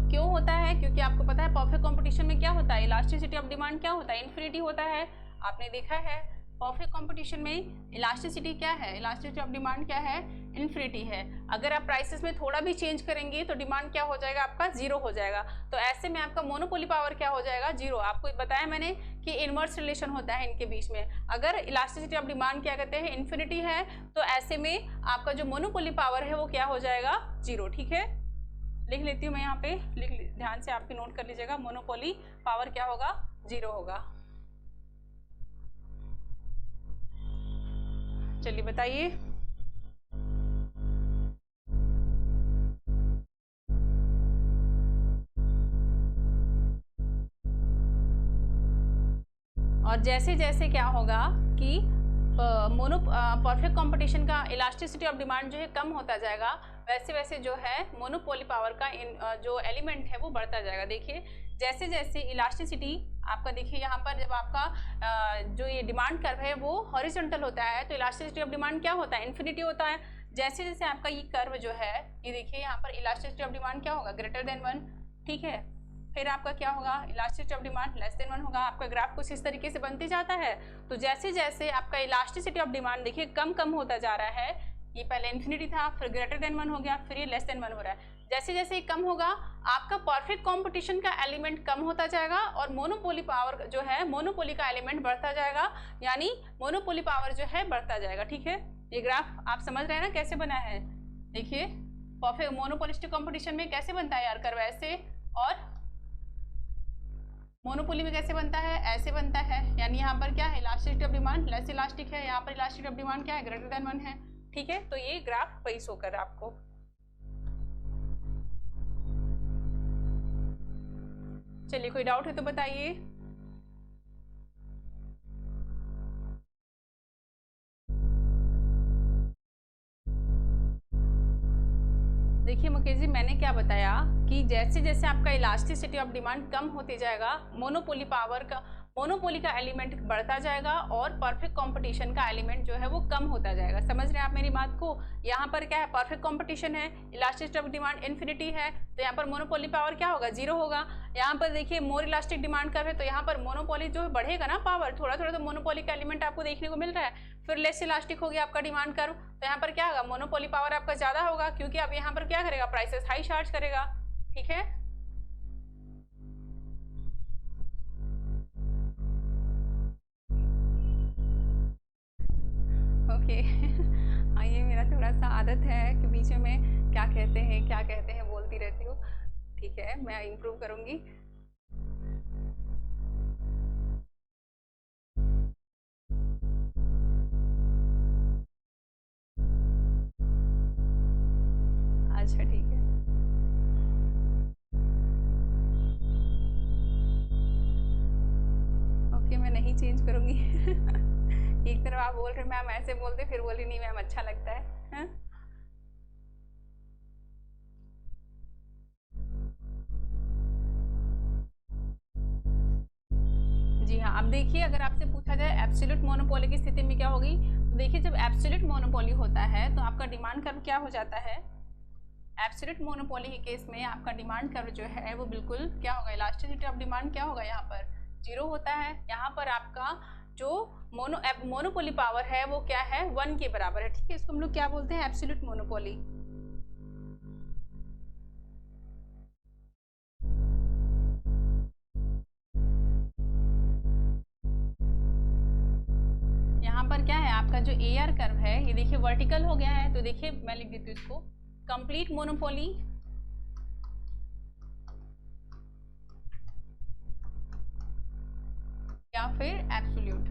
क्यों होता है, क्योंकि आपको पता है परफेक्ट कंपटीशन में क्या होता है, इलास्टिसिटी ऑफ डिमांड क्या होता है, इन्फिनिटी होता है। आपने देखा है परफेक्ट कंपटीशन में इलास्टिसिटी क्या है, इलास्टिसिटी ऑफ डिमांड क्या है, इन्फिनिटी है। अगर आप प्राइसेस में थोड़ा भी चेंज करेंगे तो डिमांड क्या हो जाएगा, आपका जीरो हो जाएगा। तो ऐसे में आपका मोनोपोली पावर क्या हो जाएगा, जीरो। आपको बताया मैंने कि इनवर्स रिलेशन होता है इनके बीच में। अगर इलास्टिसिटी ऑफ डिमांड क्या कहते हैं, इन्फिनिटी है, तो ऐसे में आपका जो मोनोपोली पावर है वो क्या हो जाएगा, जीरो। ठीक है, लिख लेती हूँ मैं यहाँ पे, ध्यान से आपकी नोट कर लीजिएगा, मोनोपोली पावर क्या होगा, जीरो होगा। चलिए बताइए। और जैसे जैसे क्या होगा कि परफेक्ट कंपटीशन का इलास्टिसिटी ऑफ डिमांड जो है कम होता जाएगा, वैसे वैसे जो है मोनोपोली पावर का जो एलिमेंट है वो बढ़ता जाएगा। देखिए जैसे जैसे इलास्टिसिटी आपका, देखिए यहाँ पर जब आपका जो ये डिमांड कर्व है वो हॉरिजॉन्टल होता है तो इलास्टिसिटी ऑफ डिमांड क्या होता है, इन्फिनिटी होता है। जैसे जैसे आपका ये कर्व जो है, ये देखिए यहाँ पर इलास्टिसिटी ऑफ डिमांड क्या होगा, ग्रेटर देन 1। ठीक है, फिर आपका क्या होगा, elasticity of demand less than 1 होगा। आपका ग्राफ कुछ इस तरीके से बनते जाता है। तो जैसे जैसे आपका इलास्टिसिटी ऑफ डिमांड देखिए कम कम होता जा रहा है, ये पहले इन्फिनिटी था, फिर ग्रेटर देन 1 हो गया, फिर ये लेस देन 1 हो रहा है। जैसे जैसे ये कम होगा, आपका परफेक्ट कंपटीशन का एलिमेंट कम होता जाएगा और मोनोपोली पावर जो है, मोनोपोली का एलिमेंट बढ़ता जाएगा, यानी मोनोपोली पावर जो है बढ़ता जाएगा। ठीक है, ये ग्राफ आप समझ रहे हैं ना कैसे बना है। देखिए परफेक्ट मोनोपोलिस्टिक कंपटीशन में कैसे बनता है यार कर्व, ऐसे, और मोनोपोली में कैसे बनता है, ऐसे बनता है। यानी यहाँ पर क्या है, elasticity of demand less elastic है, यहाँ पर इलास्टिसिटी ऑफ डिमांड क्या है, ग्रेटर देन 1 है। ठीक है, तो ये ग्राफ वही शो कर आपको। चलिए कोई डाउट है तो बताइए। क्या बताया कि जैसे जैसे आपका इलास्टिसिटी ऑफ डिमांड कम होते जाएगा, मोनोपोली का एलिमेंट बढ़ता जाएगा और परफेक्ट कंपटीशन का एलिमेंट जो है वो कम होता जाएगा। समझ रहे हैं आप मेरी बात को? यहाँ पर क्या है, परफेक्ट कंपटीशन है, इलास्टिसिटी ऑफ डिमांड इन्फिनिटी है, तो यहाँ पर मोनोपोली पावर क्या होगा, जीरो होगा। यहाँ पर देखिए मोर इलास्टिक डिमांड कर्व है, तो यहाँ पर मोनोपोली जो बढ़ेगा ना पावर, थोड़ा थोड़ा तो मोनोपोली का एलिमेंट आपको देखने को मिल रहा है। फिर लेस इलास्टिक हो गया आपका डिमांड कर्व, तो यहाँ पर क्या होगा, मोनोपोली पावर आपका ज्यादा होगा, क्योंकि अब यहाँ पर क्या करेगा, प्राइसेस हाई चार्ज करेगा। ठीक है, ओके हाँ, ये मेरा थोड़ा सा आदत है कि बीच में क्या कहते हैं बोलती रहती हूँ। ठीक है, मैं इम्प्रूव करूंगी। अच्छा ठीक है, ओके, मैं नहीं चेंज करूंगी एक तरफ आप बोल रहे मैम ऐसे बोलते, फिर बोली नहीं मैम अच्छा लगता है, हा? जी हाँ, अब देखिए अगर आपसे पूछा जाए एब्सोल्यूट मोनोपोली की स्थिति में क्या होगी, तो देखिए जब एब्सोल्यूट मोनोपोली होता है तो आपका डिमांड कर्व क्या हो जाता है, एब्सोल्यूट मोनोपोली के केस में आपका डिमांड कर्व जो है वो बिल्कुल क्या होगा, इलास्टिसिटी ऑफ डिमांड क्या होगा, यहाँ पर जीरो होता है। यहाँ पर आपका जो मोनोपोली पावर है वो क्या है, 1 के बराबर है। ठीक है, इसको हम लोग क्या बोलते हैं, एब्सोल्यूट मोनोपोली। यहाँ पर क्या है, आपका जो AR कर्व है ये देखिए वर्टिकल हो गया है, तो देखिए मैं लिख देती हूँ इसको, कंप्लीट मोनोपोली या फिर एब्सोल्यूट।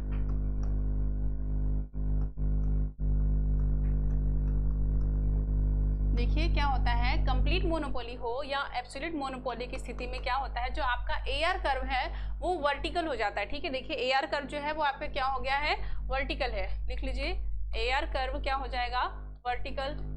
देखिए क्या होता है, कंप्लीट मोनोपोली हो या एब्सोल्यूट मोनोपोली की स्थिति में क्या होता है, जो आपका AR कर्व है वो वर्टिकल हो जाता है। ठीक है, देखिए AR कर्व जो है वो आपका क्या हो गया है, वर्टिकल है। लिख लीजिए, AR कर्व क्या हो जाएगा, वर्टिकल।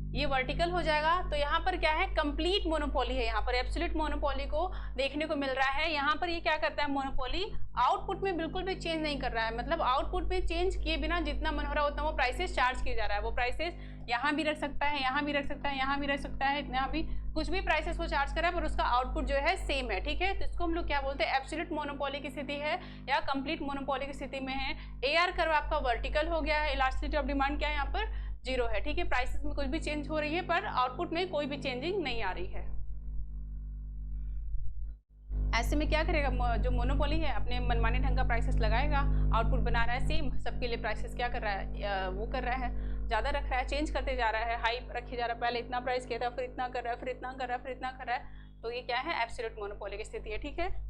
ये वर्टिकल हो जाएगा, तो यहाँ पर क्या है, कंप्लीट मोनोपोली है। यहाँ पर एब्सोल्यूट मोनोपोली को देखने को मिल रहा है। यहाँ पर ये क्या करता है, मोनोपोली आउटपुट में बिल्कुल भी चेंज नहीं कर रहा है, मतलब आउटपुट में चेंज किए बिना जितना मन हो रहा है उतना वो प्राइसेस चार्ज किया जा रहा है। वो प्राइसेस यहाँ भी रख सकता है, यहाँ भी रख सकता है, यहाँ भी रख सकता है, यहाँ भी कुछ भी प्राइसेस वो चार्ज कर रहा है, पर उसका आउटपुट जो है सेम है। ठीक है, तो इसको हम लोग क्या बोलते हैं, एब्सोल्यूट मोनोपोली की स्थिति है या कंप्लीट मोनोपोली की स्थिति में है। AR कर्व आपका वर्टिकल हो गया है, इलास्टिसिटी ऑफ डिमांड क्या है, यहाँ पर जीरो है। ठीक है, प्राइसेस में कुछ भी चेंज हो रही है पर आउटपुट में कोई भी चेंजिंग नहीं आ रही है। ऐसे में क्या करेगा, जो मोनोपोली है अपने मनमाने ढंग का प्राइसेस लगाएगा, आउटपुट बना रहा है सेम, सबके लिए प्राइसेस क्या कर रहा है, वो कर रहा है, ज़्यादा रख रहा है, चेंज करते जा रहा है, हाई रखे जा रहा है, पहले इतना प्राइस किया था, फिर इतना कर रहा है, फिर इतना कर रहा है, फिर इतना कर रहा है। तो ये क्या है, एब्सोल्यूट मोनोपोली की स्थिति है। ठीक है,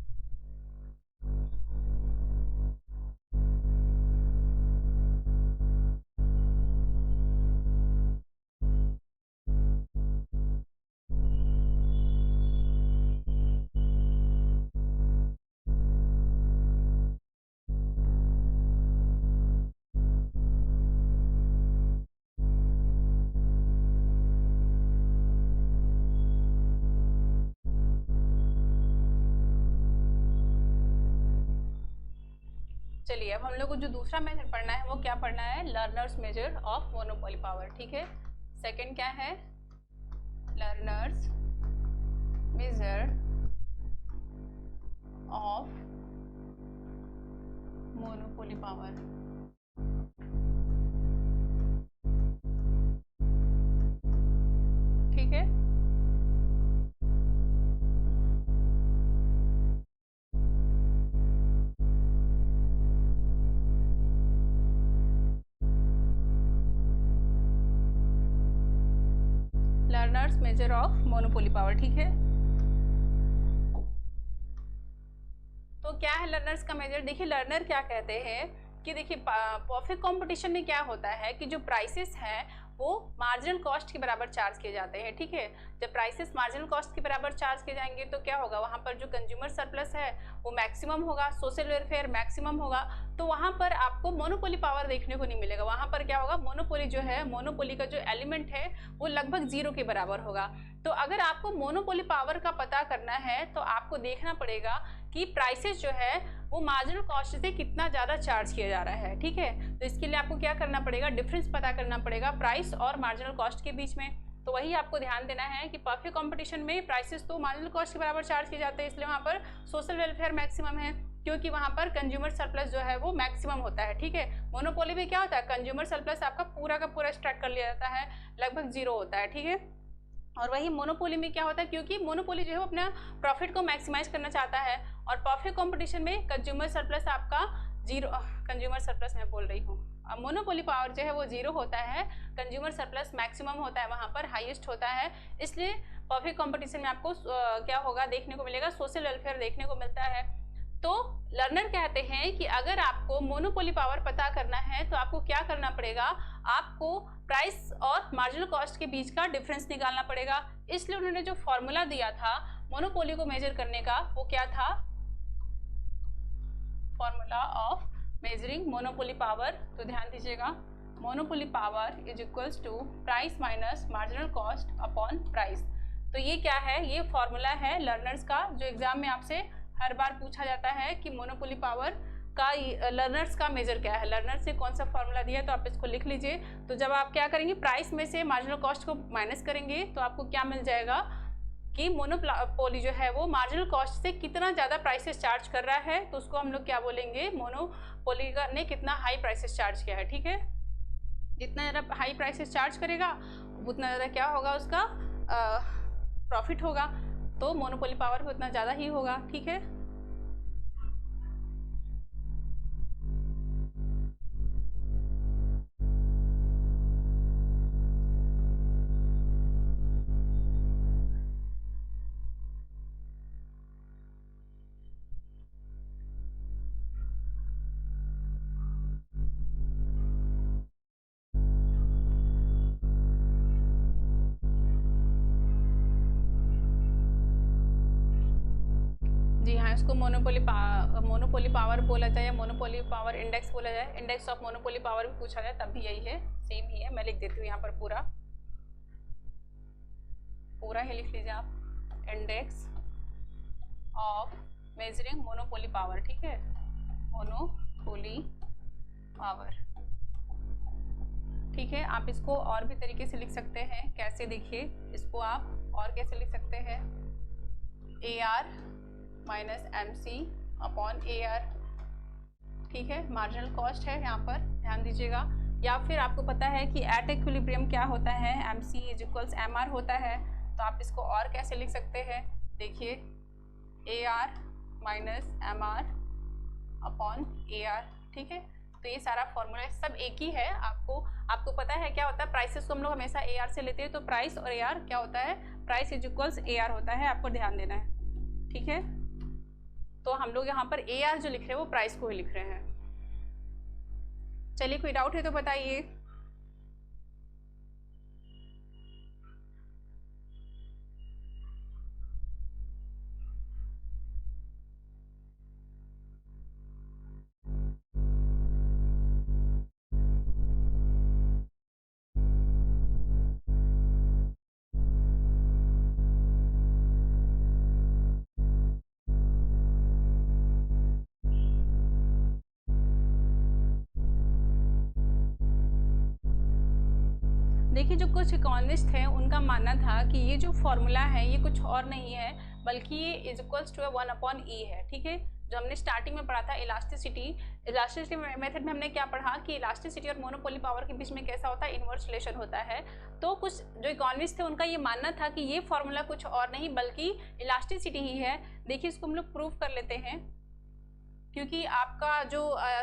चलिए अब हम लोग को जो दूसरा मेथड पढ़ना है वो क्या पढ़ना है, learners measure of monopoly power. ठीक है, सेकंड क्या है, learners measure of monopoly power. ठीक है, learners measure of monopoly power. ठीक है, तो क्या है लर्नर्स का मेजर, देखिए लर्नर क्या कहते हैं कि देखिए परफेक्ट कंपटीशन में क्या होता है कि जो प्राइसेस हैं वो मार्जिनल कॉस्ट के बराबर चार्ज किए जाते हैं। ठीक है, जब प्राइसेस मार्जिनल कॉस्ट के बराबर चार्ज किए जाएंगे तो क्या होगा, वहाँ पर जो कंज्यूमर सरप्लस है वो मैक्सिमम होगा, सोशल वेलफेयर मैक्सिमम होगा, तो वहाँ पर आपको मोनोपोली पावर देखने को नहीं मिलेगा। वहाँ पर क्या होगा, मोनोपोली जो है, मोनोपोली का जो एलिमेंट है वो लगभग 0 के बराबर होगा। तो अगर आपको मोनोपोली पावर का पता करना है तो आपको देखना पड़ेगा कि प्राइसेस जो है वो मार्जिनल कॉस्ट से कितना ज़्यादा चार्ज किया जा रहा है। ठीक है, तो इसके लिए आपको क्या करना पड़ेगा, डिफरेंस पता करना पड़ेगा प्राइस और मार्जिनल कॉस्ट के बीच में। तो वही आपको ध्यान देना है कि परफेक्ट कंपटीशन में प्राइसेस तो मार्जिनल कॉस्ट के बराबर चार्ज किए जाते हैं, इसलिए वहाँ पर सोशल वेलफेयर मैक्सिमम है, क्योंकि वहाँ पर कंज्यूमर सरप्लस जो है वो मैक्सिमम होता है। ठीक है, मोनोपोली में क्या होता है, कंज्यूमर सरप्लस आपका पूरा का पूरा एक्सट्रैक्ट कर लिया जाता है, लगभग 0 होता है। ठीक है, और वही मोनोपोली में क्या होता है, क्योंकि मोनोपोली जो है वो अपना प्रॉफिट को मैक्सिमाइज करना चाहता है, और परफेक्ट कंपटीशन में कंज्यूमर सरप्लस आपका 0, कंज्यूमर सरप्लस मैं बोल रही हूँ, अब मोनोपोली पावर जो है वो 0 होता है, कंज्यूमर सरप्लस मैक्सिमम होता है, वहाँ पर हाईएस्ट होता है, इसलिए परफेक्ट कंपटीशन में आपको क्या होगा देखने को मिलेगा, सोशल वेलफेयर देखने को मिलता है। तो लर्नर कहते हैं कि अगर आपको मोनोपोली पावर पता करना है तो आपको क्या करना पड़ेगा, आपको प्राइस और मार्जिनल कॉस्ट के बीच का डिफरेंस निकालना पड़ेगा। इसलिए उन्होंने जो फॉर्मूला दिया था मोनोपोली को मेजर करने का वो क्या था, formula of measuring monopoly power. तो ध्यान दीजिएगा, monopoly power is equals to price minus marginal cost upon price. तो ये क्या है, ये फॉर्मूला है लर्नर्स का, जो एग्जाम में आपसे हर बार पूछा जाता है कि मोनोपोली पावर का लर्नर्स का मेजर क्या है, लर्नर्स से कौन सा फॉर्मूला दिया है, तो आप इसको लिख लीजिए। तो जब आप क्या करेंगे, प्राइस में से मार्जिनल कॉस्ट को माइनस करेंगे तो आपको क्या मिल जाएगा कि मोनोपोली जो है वो मार्जिनल कॉस्ट से कितना ज़्यादा प्राइसेस चार्ज कर रहा है, तो उसको हम लोग क्या बोलेंगे, मोनोपोली ने कितना हाई प्राइसेस चार्ज किया है। ठीक है, जितना ज़्यादा हाई प्राइसेस चार्ज करेगा उतना ज़्यादा क्या होगा, उसका प्रॉफिट होगा, तो मोनोपोली पावर भी उतना ज़्यादा ही होगा। ठीक है, इसको मोनोपोली पावर बोला जाए या मोनोपोली पावर इंडेक्स बोला जाए, इंडेक्स ऑफ मोनोपोली पावर भी पूछा जाए तब भी यही है, सेम ही है। मैं लिख देती हूँ यहाँ पर पूरा ही लिख लीजिए आप, index of measuring monopoly power. ठीक है, मोनोपोली पावर। ठीक है, आप इसको और भी तरीके से लिख सकते हैं, कैसे देखिए, इसको आप और कैसे लिख सकते हैं, AR minus MC upon AR। ठीक है, मार्जिनल कॉस्ट है यहाँ पर, ध्यान दीजिएगा। या फिर आपको पता है कि एट इक्विलिब्रियम क्या होता है, MC इज इक्वल्स MR होता है, तो आप इसको और कैसे लिख सकते हैं, देखिए AR minus MR upon AR। ठीक है, तो ये सारा फॉर्मूला सब एक ही है। आपको पता है क्या होता है, प्राइसेस को हम लोग हमेशा AR से लेते हैं, तो प्राइस और AR क्या होता है, प्राइस इज इक्वल्स AR होता है, आपको ध्यान देना है। ठीक है, तो हम लोग यहाँ पर AR जो लिख रहे हैं वो प्राइस को ही लिख रहे हैं। चलिए, कोई डाउट है तो बताइए। देखिए, जो कुछ इकोनॉमिस्ट हैं उनका मानना था कि ये जो फॉर्मूला है ये कुछ और नहीं है, बल्कि ये इज इक्वल्स टू 1/E है। ठीक है, जो हमने स्टार्टिंग में पढ़ा था इलास्टिसिटी मेथड में हमने क्या पढ़ा कि इलास्टिसिटी और मोनोपोली पावर के बीच में कैसा होता है, इन्वर्स रिलेशन होता है। तो कुछ जो इकोनॉमिस्ट थे उनका ये मानना था कि ये फॉर्मूला कुछ और नहीं बल्कि इलास्टिसिटी ही है। देखिए, इसको हम लोग प्रूव कर लेते हैं क्योंकि आपका जो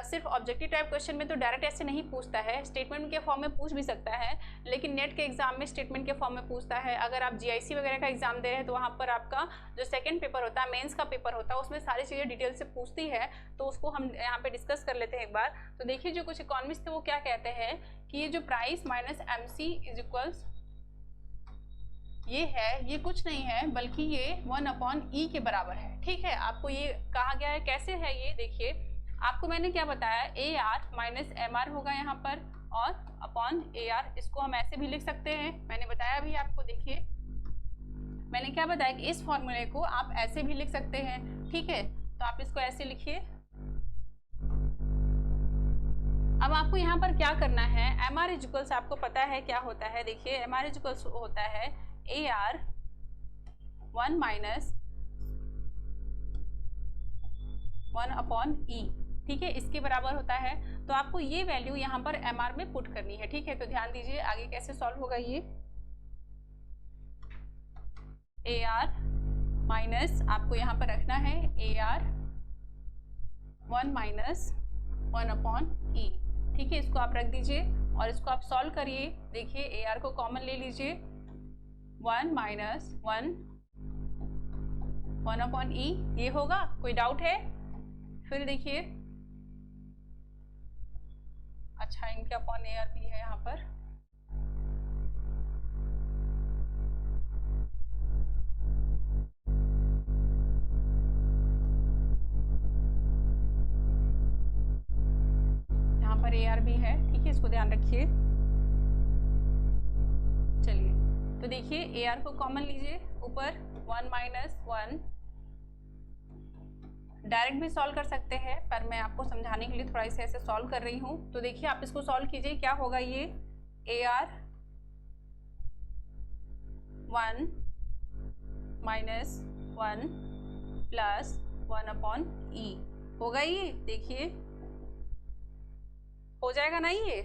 सिर्फ ऑब्जेक्टिव टाइप क्वेश्चन में तो डायरेक्ट ऐसे नहीं पूछता है, स्टेटमेंट के फॉर्म में पूछ भी सकता है, लेकिन नेट के एग्जाम में स्टेटमेंट के फॉर्म में पूछता है। अगर आप जीआईसी वगैरह का एग्जाम दे रहे हैं तो वहाँ पर आपका जो सेकंड पेपर होता है, मेंस का पेपर होता है, उसमें सारी चीज़ें डिटेल से पूछती है, तो उसको हम यहाँ पे डिस्कस कर लेते हैं एक बार। तो देखिए जो कुछ इकोनॉमिस्ट थे वो क्या कहते हैं कि ये जो price minus MC is equals ये है, ये कुछ नहीं है बल्कि ये 1/E के बराबर है। ठीक है, आपको ये कहा गया है, कैसे है ये देखिए, आपको मैंने क्या बताया, AR माइनस MR होगा यहाँ पर और अपॉन AR, इसको हम ऐसे भी लिख सकते हैं, मैंने बताया भी आपको। देखिए मैंने क्या बताया कि इस फॉर्मूले को आप ऐसे भी लिख सकते हैं। ठीक है, तो आप इसको ऐसे लिखिए। अब आपको यहाँ पर क्या करना है, MR इक्वल्स आपको पता है क्या होता है, देखिए MR इक्वल्स होता है AR 1 माइनस 1/E। ठीक है, इसके बराबर होता है। तो आपको ये वैल्यू यहाँ पर MR में पुट करनी है। ठीक है, तो ध्यान दीजिए आगे कैसे सॉल्व होगा ये। AR माइनस आपको यहाँ पर रखना है AR 1 माइनस 1/E। ठीक है, इसको आप रख दीजिए और इसको आप सॉल्व करिए। देखिए AR को कॉमन ले लीजिए, 1 माइनस 1/E ये होगा, कोई डाउट है? फिर देखिए, अच्छा इनके अपॉन AR भी है यहाँ पर, यहाँ पर AR भी है। ठीक है, इसको ध्यान रखिए। चलिए तो देखिए AR को कॉमन लीजिए, ऊपर 1 माइनस 1, डायरेक्ट भी सॉल्व कर सकते हैं पर मैं आपको समझाने के लिए थोड़ा इसे ऐसे सॉल्व कर रही हूँ। तो देखिए आप इसको सॉल्व कीजिए, क्या होगा ये AR 1 माइनस 1 प्लस 1/E होगा ये, देखिए हो जाएगा ना ये।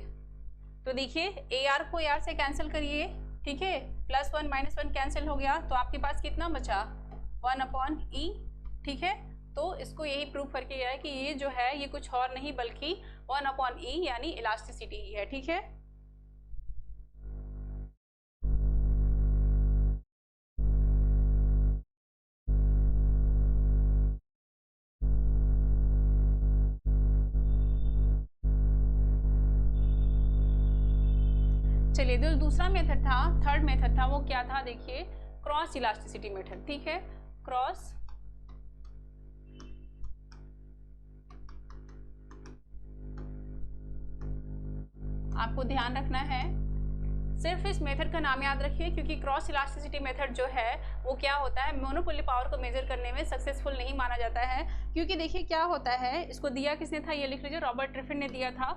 तो देखिए AR को AR से कैंसिल करिए, ठीक है, प्लस 1 माइनस 1 कैंसिल हो गया, तो आपके पास कितना बचा 1/E। ठीक है, तो इसको यही प्रूव करके गया है कि ये जो है ये कुछ और नहीं बल्कि 1/E यानी इलास्टिसिटी ही है। ठीक है, चलिए जो दूसरा मेथड था, थर्ड मेथड था, वो क्या था, देखिए क्रॉस इलास्टिसिटी मेथड। ठीक है, क्रॉस आपको ध्यान रखना है, सिर्फ इस मेथड का नाम याद रखिए क्योंकि क्रॉस इलास्टिसिटी मेथड जो है वो क्या होता है, मोनोपोली पावर को मेजर करने में सक्सेसफुल नहीं माना जाता है। क्योंकि देखिए क्या होता है, इसको दिया किसने था, ये लिख लीजिए, रॉबर्ट ट्रिफिन ने दिया था।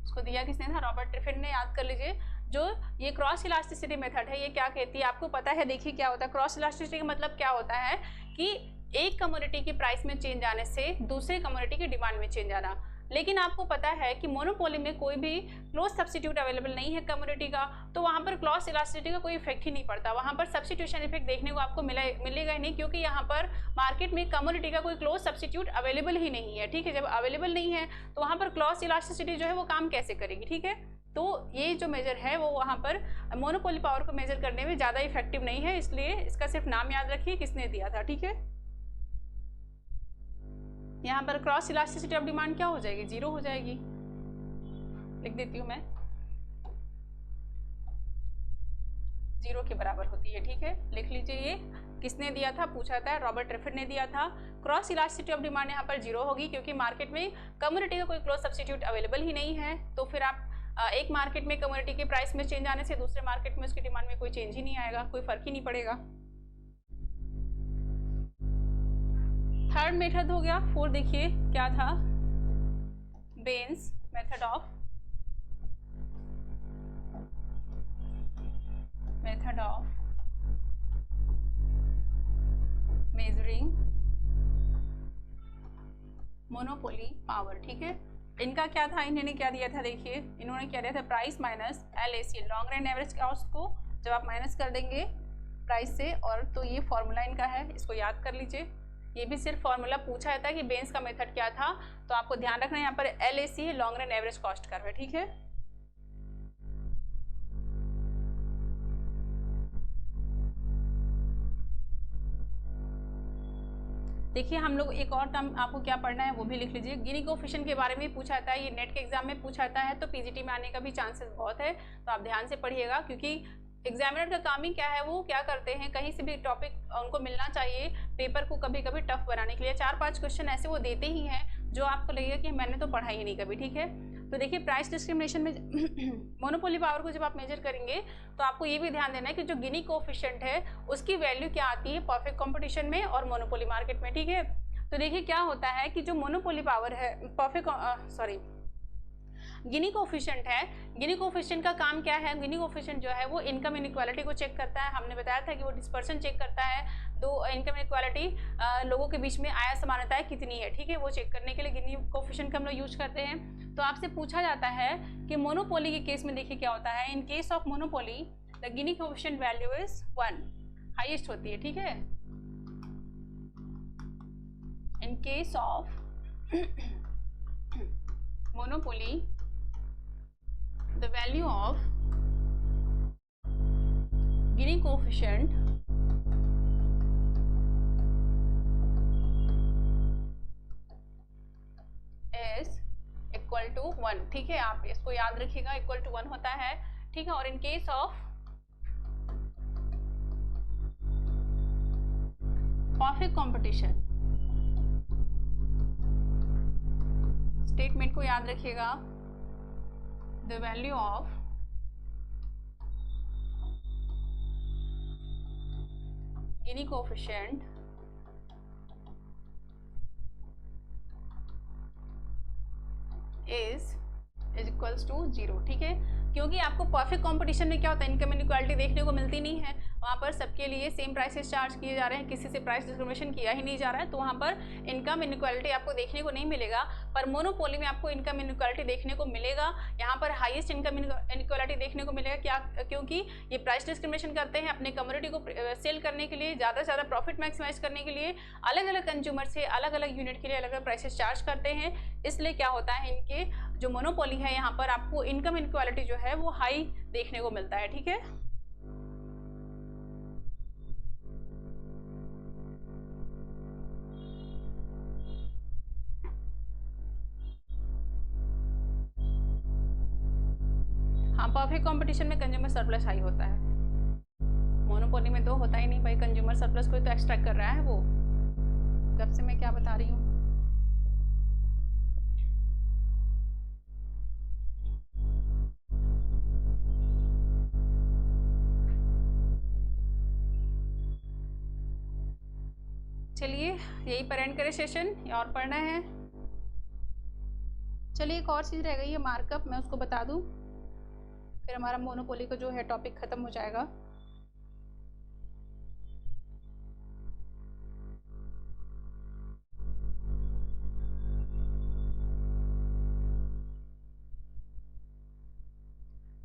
इसको दिया किसने था, रॉबर्ट ट्रिफिन ने, याद कर लीजिए। जो ये क्रॉस इलास्टिसिटी मेथड है ये क्या कहती है, आपको पता है, देखिए क्या होता है क्रॉस इलास्टिसिटी का मतलब क्या होता है कि एक कमोडिटी की प्राइस में चेंज आने से दूसरे कमोडिटी की डिमांड में चेंज आना। लेकिन आपको पता है कि मोनोपोली में कोई भी क्लोज सब्स्टिट्यूट अवेलेबल नहीं है कमोडिटी का, तो वहाँ पर क्रॉस इलास्टिसिटी का कोई इफेक्ट ही नहीं पड़ता, वहाँ पर सब्स्टिट्यूशन इफेक्ट देखने को आपको मिलेगा ही नहीं, क्योंकि यहाँ पर मार्केट में कमोडिटी का कोई क्लोज सब्स्टिट्यूट अवेलेबल ही नहीं है। ठीक है, जब अवेलेबल नहीं है तो वहाँ पर क्रॉस इलास्टिसिटी जो है वो काम कैसे करेगी। ठीक है, तो ये जो मेजर है वो वहाँ पर मोनोपोली पावर को मेजर करने में ज़्यादा इफेक्टिव नहीं है, इसलिए इसका सिर्फ नाम याद रखिए किसने दिया था। ठीक है, यहाँ पर क्रॉस इलास्टिसिटी ऑफ डिमांड क्या हो जाएगी, 0 हो जाएगी, लिख देती हूँ मैं, 0 के बराबर होती है। ठीक है, लिख लीजिए, ये किसने दिया था, पूछा था, रॉबर्ट ट्रिफिन ने दिया था। क्रॉस इलास्टिसिटी ऑफ डिमांड यहाँ पर 0 होगी क्योंकि मार्केट में कमोडिटी का कोई क्लोज सब्स्टिट्यूट अवेलेबल ही नहीं है, तो फिर आप एक मार्केट में कमोडिटी की प्राइस में चेंज आने से दूसरे मार्केट में उसकी डिमांड में कोई चेंज ही नहीं आएगा, कोई फर्क ही नहीं पड़ेगा। थर्ड मेथड हो गया। फोर्थ देखिए क्या था, बेन्स method of measuring monopoly power. ठीक है, इनका क्या था, इन्होंने क्या दिया था, देखिए इन्होंने क्या दिया था, price minus LAC long run average cost को जब आप माइनस कर देंगे प्राइस से। और तो ये फॉर्मूला इनका है, इसको याद कर लीजिए। ये भी सिर्फ फॉर्मूला पूछा जाता है कि बेंस का मेथड क्या था, तो आपको ध्यान रखना है यहाँ पर LAC है, long run average cost curve है, ठीक है। देखिए हम लोग एक और टर्म आपको क्या पढ़ना है वो भी लिख लीजिए। गिनी कोफिशिएंट के बारे में पूछा जाता है, ये नेट के एग्जाम में पूछा जाता है, तो PGT में आने का भी चांसेस बहुत है, तो आप ध्यान से पढ़िएगा। क्योंकि एग्जामिनर का काम ही क्या है, वो क्या करते हैं, कहीं से भी टॉपिक उनको मिलना चाहिए पेपर को कभी कभी टफ बनाने के लिए। 4-5 क्वेश्चन ऐसे वो देते ही हैं जो आपको लगेगा कि मैंने तो पढ़ा ही नहीं कभी, ठीक है। तो देखिए प्राइस डिस्क्रिमिनेशन में मोनोपोली पावर को जब आप मेजर करेंगे तो आपको ये भी ध्यान देना है कि जो गिनी कोफिशिएंट है उसकी वैल्यू क्या आती है परफेक्ट कंपटीशन में और मोनोपोली मार्केट में, ठीक है। तो देखिए क्या होता है कि जो मोनोपोली पावर है, गिनी कोफिशिएंट है, गिनी कोफिशिएंट का काम क्या है, गिनी कोफिशिएंट जो है वो इनकम इनइक्वालिटी को चेक करता है। हमने बताया था कि वो डिस्पर्सन चेक करता है, दो इनकम इनइक्वालिटी लोगों के बीच में आय समानताएं कितनी है, ठीक है, वो चेक करने के लिए गिनी कोफिशिएंट का हम लोग यूज करते हैं। तो आपसे पूछा जाता है कि मोनोपोली के केस में देखिए क्या होता है, in case of monopoly the Guinea coefficient value is 1, highest होती है, ठीक है। In case of monopoly the value of Gini coefficient is equal to 1, ठीक है, आप इसको याद रखिएगा, इक्वल टू 1 होता है, ठीक है। और in case of perfect competition, statement को याद रखिएगा, the value of Gini coefficient is equals to 0, ठीक है। क्योंकि आपको परफेक्ट कंपटीशन में क्या होता है, इनकम इनइक्वालिटी देखने को मिलती नहीं है, वहाँ पर सबके लिए सेम प्राइसेस चार्ज किए जा रहे हैं, किसी से प्राइस डिस्क्रिमिनेशन किया ही नहीं जा रहा है, तो वहाँ पर इनकम इनइक्वालिटी आपको देखने को नहीं मिलेगा। पर मोनोपोली में आपको इनकम इनइक्वालिटी देखने को मिलेगा, यहाँ पर हाईएस्ट इनकम इनइक्वालिटी देखने को मिलेगा। क्या, क्योंकि ये प्राइस डिस्क्रिमिनेशन करते हैं अपने कमोडिटी को सेल करने के लिए, ज़्यादा से ज़्यादा प्रॉफिट मैक्सिमाइज करने के लिए, अलग अलग कंज्यूमर से अलग अलग यूनिट के लिए अलग अलग प्राइसेस चार्ज करते हैं। इसलिए क्या होता है, इनके जो मोनोपोली है यहाँ पर आपको इनकम इनइक्वालिटी जो है वो हाई देखने को मिलता है, ठीक है। हाँ, परफेक्ट कंपटीशन में कंज्यूमर सरप्लस हाई होता है, मोनोपोली में तो होता ही नहीं भाई, कंज्यूमर सरप्लस कोई तो एक्सट्रैक्ट कर रहा है, वो जब से मैं क्या बता रही हूँ। चलिए यही पर एंड करें सेशन, और पढ़ना है। चलिए एक और चीज़ रह गई है मार्कअप, मैं उसको बता दूं, फिर हमारा मोनोपोली का जो है टॉपिक खत्म हो जाएगा।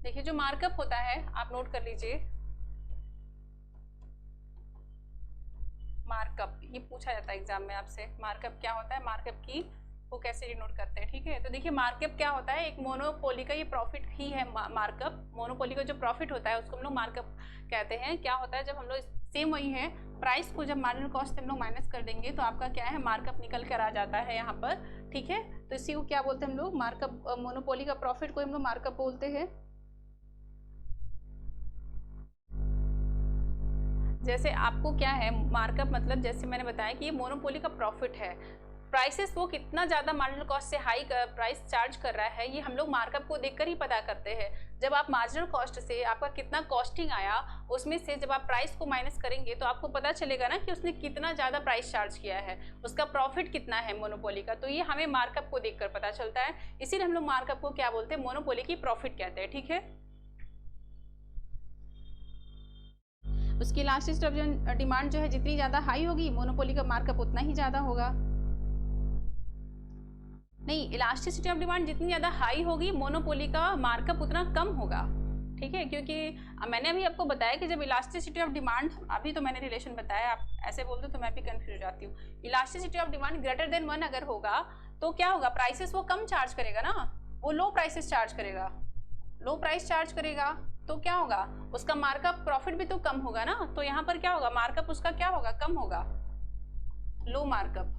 देखिए जो मार्कअप होता है आप नोट कर लीजिए, मार्कअप ये पूछा जाता है एग्जाम में आपसे, मार्कअप क्या होता है, मार्कअप की वो कैसे डिनोट करते हैं, ठीक है। तो देखिए मार्कअप क्या होता है, एक मोनोपोली का ये प्रॉफिट ही है मार्कअप, मोनोपोली का जो प्रॉफिट होता है उसको हम लोग मार्कअप कहते हैं। क्या होता है, जब हम लोग सेम वही है, प्राइस को जब मार्जिनल कॉस्ट से हम लोग माइनस कर देंगे तो आपका क्या है, मार्कअप निकल कर आ जाता है यहाँ पर, ठीक है। तो इसी को क्या बोलते हैं हम लोग, मार्कअप, मोनोपोली का प्रॉफिट को हम लोग मार्कअप बोलते हैं। जैसे आपको क्या है मार्कअप मतलब, जैसे मैंने बताया कि ये मोनोपोली का प्रॉफिट है, प्राइसेस वो कितना ज़्यादा मार्जिनल कॉस्ट से हाई प्राइस चार्ज कर रहा है, ये हम लोग मार्कअप को देखकर ही पता करते हैं। जब आप मार्जिनल कॉस्ट से आपका कितना कॉस्टिंग आया, उसमें से जब आप प्राइस को माइनस करेंगे तो आपको पता चलेगा ना कि उसने कितना ज़्यादा प्राइस चार्ज किया है, उसका प्रॉफिट कितना है मोनोपोली का, तो ये हमें मार्कअप को देखकर पता चलता है। इसीलिए हम लोग मार्कअप को क्या बोलते हैं, मोनोपोली की प्रॉफिट कहते हैं, ठीक है। उसकी इलास्टिसिटी ऑफ डिमांड जो है जितनी ज़्यादा हाई होगी, मोनोपोली का मार्कअप उतना ही ज़्यादा होगा। नहीं, इलास्टिसिटी ऑफ डिमांड जितनी ज़्यादा हाई होगी, मोनोपोली का मार्कअप उतना कम होगा, ठीक है, क्योंकि मैंने अभी आपको बताया कि जब इलास्टिसिटी ऑफ डिमांड, अभी तो मैंने रिलेशन बताया, आप ऐसे बोलते तो मैं भी कंफ्यूज हो जाती हूँ। Elasticity of demand greater than 1 अगर होगा तो क्या होगा, प्राइसेस वो कम चार्ज करेगा ना, वो लो प्राइसेस चार्ज करेगा, लो प्राइस चार्ज करेगा, तो क्या होगा, उसका मार्कअप प्रॉफिट भी तो कम होगा ना। तो यहाँ पर क्या होगा, मार्कअप उसका क्या होगा, कम होगा, लो मार्कअप।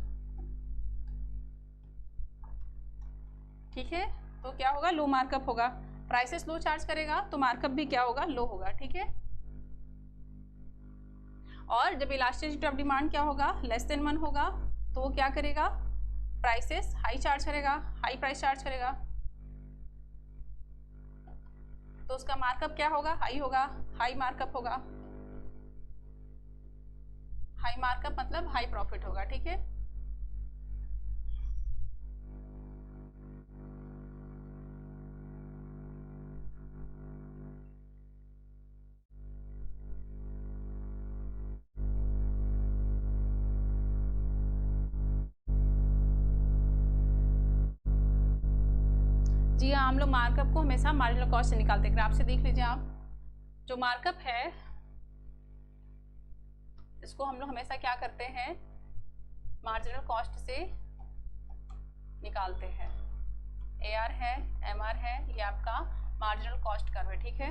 ठीक है, तो क्या होगा, लो मार्कअप होगा, प्राइसेस लो चार्ज करेगा तो मार्कअप भी क्या होगा, लो होगा। ठीक है, और जब इलास्टिसिटी ऑफ डिमांड क्या होगा, लेस देन 1 होगा, तो वो क्या करेगा, प्राइसेस हाई चार्ज करेगा, हाई प्राइस चार्ज करेगा, तो उसका मार्कअप क्या होगा, हाई होगा, हाई मार्कअप होगा, हाई मार्कअप मतलब हाई प्रॉफिट होगा। ठीक है, जी हाँ, हम लोग मार्कअप को हमेशा मार्जिनल कॉस्ट से निकालते हैं। ग्राफ से देख लीजिए आप, जो मार्कअप है इसको हम लोग हमेशा क्या करते हैं, मार्जिनल कॉस्ट से निकालते हैं। AR है, MR है, ये आपका मार्जिनल कॉस्ट कर्व है। ठीक है,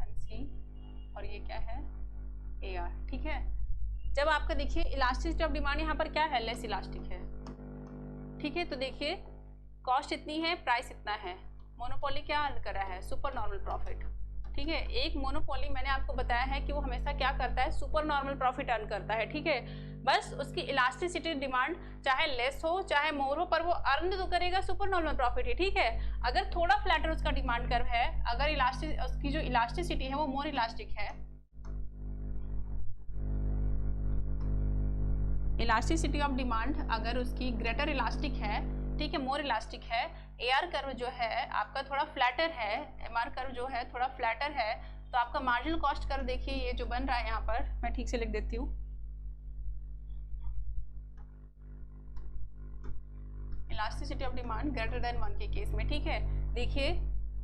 MC और ये क्या है, AR। ठीक है, जब आपका देखिए इलास्टिसिटी ऑफ डिमांड यहाँ पर क्या है, लेस इलास्टिक है। ठीक है, तो देखिए कॉस्ट इतनी है, प्राइस इतना है, मोनोपोली क्या अर्न कर रहा है, सुपर नॉर्मल प्रॉफिट। ठीक है, एक मोनोपोली मैंने आपको बताया है कि वो हमेशा क्या करता है, सुपर नॉर्मल प्रॉफिट अर्न करता है। ठीक है, बस उसकी इलास्टिसिटी डिमांड चाहे लेस हो चाहे मोर हो, पर वो अर्न तो करेगा सुपर नॉर्मल प्रॉफिट ही। ठीक है, अगर थोड़ा फ्लैटर उसका डिमांड कर्व है, अगर उसकी जो इलास्टिसिटी है वो मोर इलास्टिक है, इलास्टिसिटी ऑफ डिमांड अगर उसकी ग्रेटर इलास्टिक है, ठीक है, मोर इलास्टिक है, AR कर्व जो है आपका थोड़ा फ्लैटर है, MR कर्व जो है थोड़ा फ्लैटर है, तो आपका मार्जिनल कॉस्ट कर्व देखिए ये जो बन रहा है यहाँ पर, मैं ठीक से लिख देती हूँ, elasticity of demand greater than 1 के केस में। ठीक है, देखिए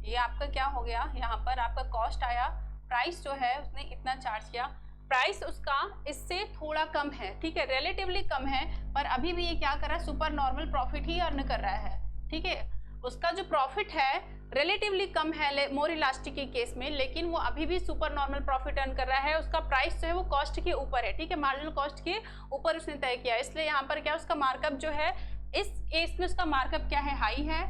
ये आपका क्या हो गया, यहाँ पर आपका कॉस्ट आया, प्राइस जो है उसने इतना चार्ज किया, प्राइस उसका इससे थोड़ा कम है। ठीक है, रिलेटिवली कम है, पर अभी भी ये क्या कर रहा है, सुपर नॉर्मल प्रॉफिट ही अर्न कर रहा है। ठीक है, उसका जो प्रॉफिट है रिलेटिवली कम है मोर इलास्टिक के केस में, लेकिन वो अभी भी सुपर नॉर्मल प्रॉफिट अर्न कर रहा है, उसका प्राइस जो है वो कॉस्ट के ऊपर है। ठीक है, मार्जिनल कॉस्ट के ऊपर उसने तय किया, इसलिए यहाँ पर क्या उसका मार्कअप जो है, इस केस में उसका मार्कअप क्या है, हाई है,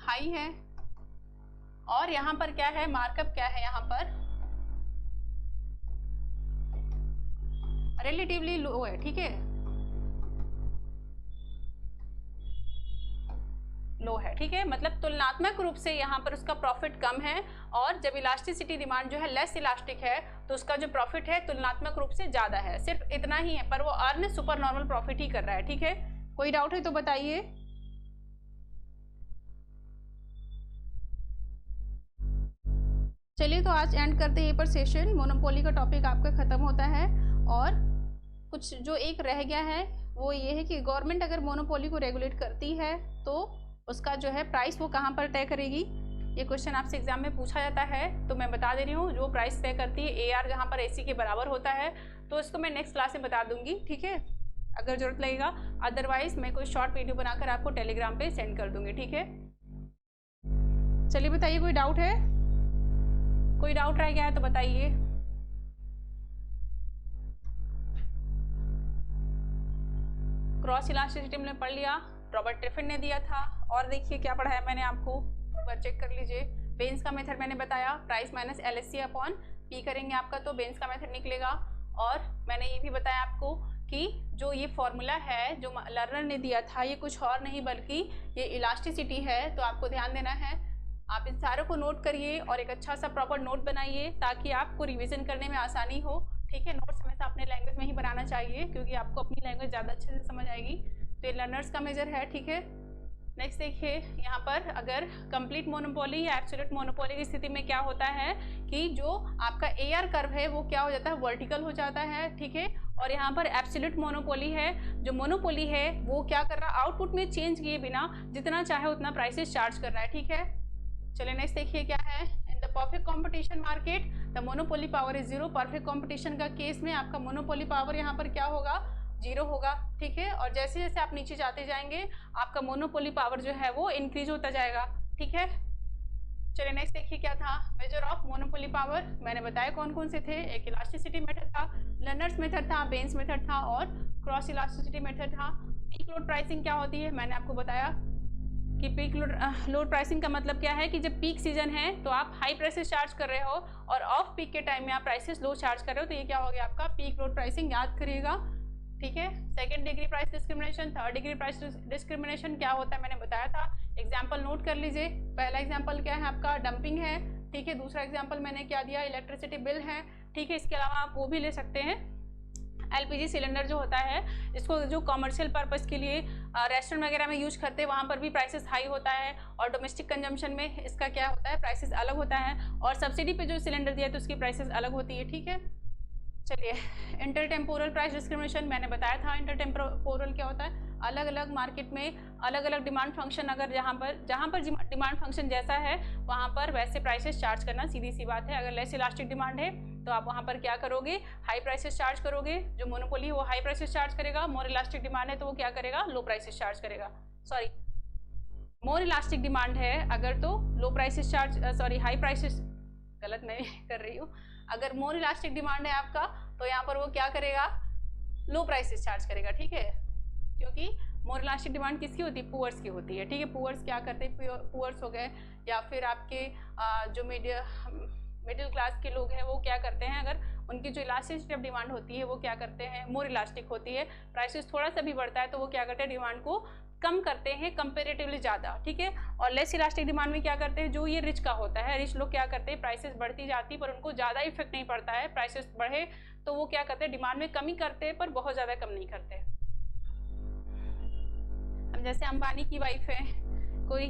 हाई है, और यहाँ पर क्या है, मार्कअप क्या है, यहाँ पर रिलेटिवली लो है। ठीक है, लो है। ठीक है, मतलब तुलनात्मक रूप से यहाँ पर उसका प्रॉफिट कम है, और जब इलास्टिसिटी डिमांड जो है लेस इलास्टिक है, तो उसका जो प्रॉफिट है तुलनात्मक रूप से ज्यादा है, सिर्फ इतना ही है, पर वो अर्न सुपर नॉर्मल प्रॉफिट ही कर रहा है। ठीक है, कोई डाउट है तो बताइए। चलिए तो आज एंड करते हैं यहीं पर सेशन, मोनोपोली का टॉपिक आपका खत्म होता है, और कुछ जो एक रह गया है वो ये है कि गवर्नमेंट अगर मोनोपोली को रेगुलेट करती है तो उसका जो है प्राइस वो कहाँ पर तय करेगी। ये क्वेश्चन आपसे एग्जाम में पूछा जाता है, तो मैं बता दे रही हूँ, जो प्राइस तय करती है AR जहाँ पर AC के बराबर होता है, तो इसको मैं नेक्स्ट क्लास में बता दूंगी। ठीक है, अगर जरूरत लगेगा, अदरवाइज मैं कोई शॉर्ट वीडियो बनाकर आपको टेलीग्राम पे सेंड कर दूंगी। ठीक है, चलिए बताइए, कोई डाउट है, कोई डाउट रह गया है तो बताइए। क्रॉस इलास्टिसिटी हमने पढ़ लिया, रॉबर्ट ट्रिफिन ने दिया था, और देखिए क्या पढ़ा है मैंने आपको, एक बार चेक कर लीजिए। बेंस का मेथड मैंने बताया, price minus LSC upon P करेंगे आपका तो बेंस का मेथड निकलेगा। और मैंने ये भी बताया आपको कि जो ये फॉर्मूला है जो लर्नर ने दिया था, ये कुछ और नहीं बल्कि ये इलास्टिसिटी है, तो आपको ध्यान देना है, आप इन सारों को नोट करिए और एक अच्छा सा प्रॉपर नोट बनाइए ताकि आपको रिवीजन करने में आसानी हो। ठीक है, नोट्स हमेशा अपने लैंग्वेज में ही बनाना चाहिए, क्योंकि आपको अपनी लैंग्वेज ज़्यादा अच्छे से समझ आएगी। तो ये लर्नर्स का मेजर है। ठीक है, नेक्स्ट देखिए, यहाँ पर अगर कंप्लीट मोनोपोली या एब्सोल्यूट मोनोपोली की स्थिति में क्या होता है कि जो आपका AR कर्व है वो क्या हो जाता है, वर्टिकल हो जाता है। ठीक है, और यहाँ पर एब्सोल्यूट मोनोपोली है। जो मोनोपोली है वो क्या कर रहा है, आउटपुट में चेंज किए बिना जितना चाहे उतना प्राइसेस चार्ज कर रहा है, ठीक है। चलिए नेक्स्ट देखिए क्या है, in the perfect competition market the monopoly power is zero. Perfect competition का केस में आपका मोनोपोली पावर यहाँ पर क्या होगा, जीरो होगा, ठीक है। और जैसे जैसे आप नीचे जाते जाएंगे आपका मोनोपोली पावर जो है वो इंक्रीज होता जाएगा, ठीक है। चलिए नेक्स्ट देखिए क्या था, मेजर ऑफ मोनोपोली पावर। मैंने बताया कौन कौन से थे, एक इलास्टिसिटी मेथड था, लर्नर्स मेथड था, बेन्स मेथड था और क्रॉस इलास्टिसिटी मेथड था। पीक लोड प्राइसिंग क्या होती है, मैंने आपको बताया कि पीक लोड प्राइसिंग का मतलब क्या है कि जब पीक सीजन है तो आप हाई प्राइसेस चार्ज कर रहे हो और ऑफ पीक के टाइम में आप प्राइसेस लो चार्ज कर रहे हो, तो ये क्या हो गया आपका पीक लोड प्राइसिंग, याद करिएगा, ठीक है। Second degree price discrimination, third degree price discrimination क्या होता है मैंने बताया था, एग्जाम्पल नोट कर लीजिए। पहला एग्जाम्पल क्या है आपका, डंपिंग है, ठीक है। दूसरा एग्जाम्पल मैंने क्या दिया, इलेक्ट्रिसिटी बिल है, ठीक है। इसके अलावा आप वो भी ले सकते हैं, एलपीजी सिलेंडर जो होता है, इसको जो कॉमर्शियल पर्पस के लिए रेस्टोरेंट वगैरह में यूज करते हैं वहाँ पर भी प्राइसेस हाई होता है, और डोमेस्टिक कंजम्पशन में इसका क्या होता है, प्राइसेस अलग होता है, और सब्सिडी पे जो सिलेंडर दिया है तो उसकी प्राइसेस अलग होती है, ठीक है। चलिए इंटरटेम्पोरल प्राइस डिस्क्रिमिनेशन मैंने बताया था, इंटरटेम्पोरल क्या होता है, अलग अलग मार्केट में अलग अलग डिमांड फंक्शन, अगर जहाँ पर डिमांड फंक्शन जैसा है वहाँ पर वैसे प्राइसेस चार्ज करना सीधी सी बात है। अगर लेस इलास्टिक डिमांड है तो आप वहाँ पर क्या करोगे, हाई प्राइसेस चार्ज करोगे, जो मोनोपोली है वो हाई प्राइसेस चार्ज करेगा। मोर इलास्टिक डिमांड है तो वो क्या करेगा, लो प्राइसेस चार्ज करेगा, सॉरी मोर इलास्टिक डिमांड है अगर तो low prices charge, sorry high prices, गलत मैं कर रही हूँ। अगर मोर इलास्टिक डिमांड है आपका तो यहाँ पर वो क्या करेगा, लो प्राइसेस चार्ज करेगा, ठीक है। क्योंकि मोर इलास्टिक डिमांड किसकी होती है, पुअर्स की होती है, ठीक है। पुअर्स क्या करते हैं, पुअर्स हो गए या फिर आपके जो मिडिल क्लास के लोग हैं वो क्या करते हैं, अगर उनकी जो इलास्टिसिटी ऑफ डिमांड होती है वो क्या करते हैं, मोर इलास्टिक होती है, प्राइसेस थोड़ा सा भी बढ़ता है तो वो क्या करते हैं, डिमांड को कम करते हैं कंपेरेटिवली ज़्यादा, ठीक है। और लेस इलास्टिक डिमांड में क्या करते हैं, जो ये रिच का होता है, रिच लोग क्या करते हैं, प्राइसेस बढ़ती जाती पर उनको ज़्यादा इफेक्ट नहीं पड़ता है, प्राइसेस बढ़े तो वो क्या करते हैं, डिमांड में कमी करते हैं पर बहुत ज़्यादा कम नहीं करते। अब जैसे अंबानी की वाइफ है, कोई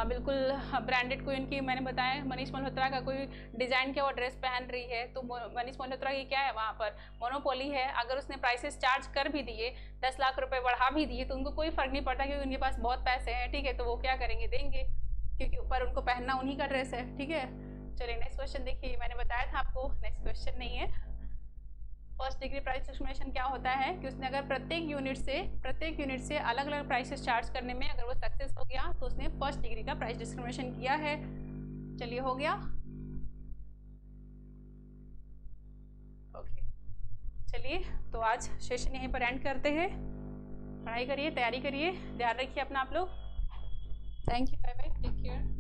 बिल्कुल ब्रांडेड, कोई उनकी मैंने बताया मनीष मल्होत्रा का कोई डिज़ाइन के वो ड्रेस पहन रही है, तो मनीष मल्होत्रा की क्या है, वहाँ पर मोनोपोली है। अगर उसने प्राइसेस चार्ज कर भी दिए, 10 लाख रुपए बढ़ा भी दिए तो उनको कोई फर्क नहीं पड़ता क्योंकि उनके पास बहुत पैसे हैं, ठीक है। तो वो क्या करेंगे, देंगे, क्योंकि ऊपर उनको पहनना उन्हीं का ड्रेस है, ठीक है। चलिए नेक्स्ट क्वेश्चन देखिए, मैंने बताया था आपको नेक्स्ट क्वेश्चन नहीं है। फर्स्ट डिग्री प्राइस डिस्क्रिमिनेशन क्या होता है कि उसने अगर प्रत्येक यूनिट से अलग अलग प्राइसेस चार्ज करने में अगर वो सक्सेस हो गया तो उसने फर्स्ट डिग्री का प्राइस डिस्क्रिमिनेशन किया है। चलिए हो गया, ओके। चलिए तो आज सेशन यहीं पर एंड करते हैं, पढ़ाई करिए, तैयारी करिए, ध्यान रखिए अपना आप लोग। Thank you, bye bye, take care.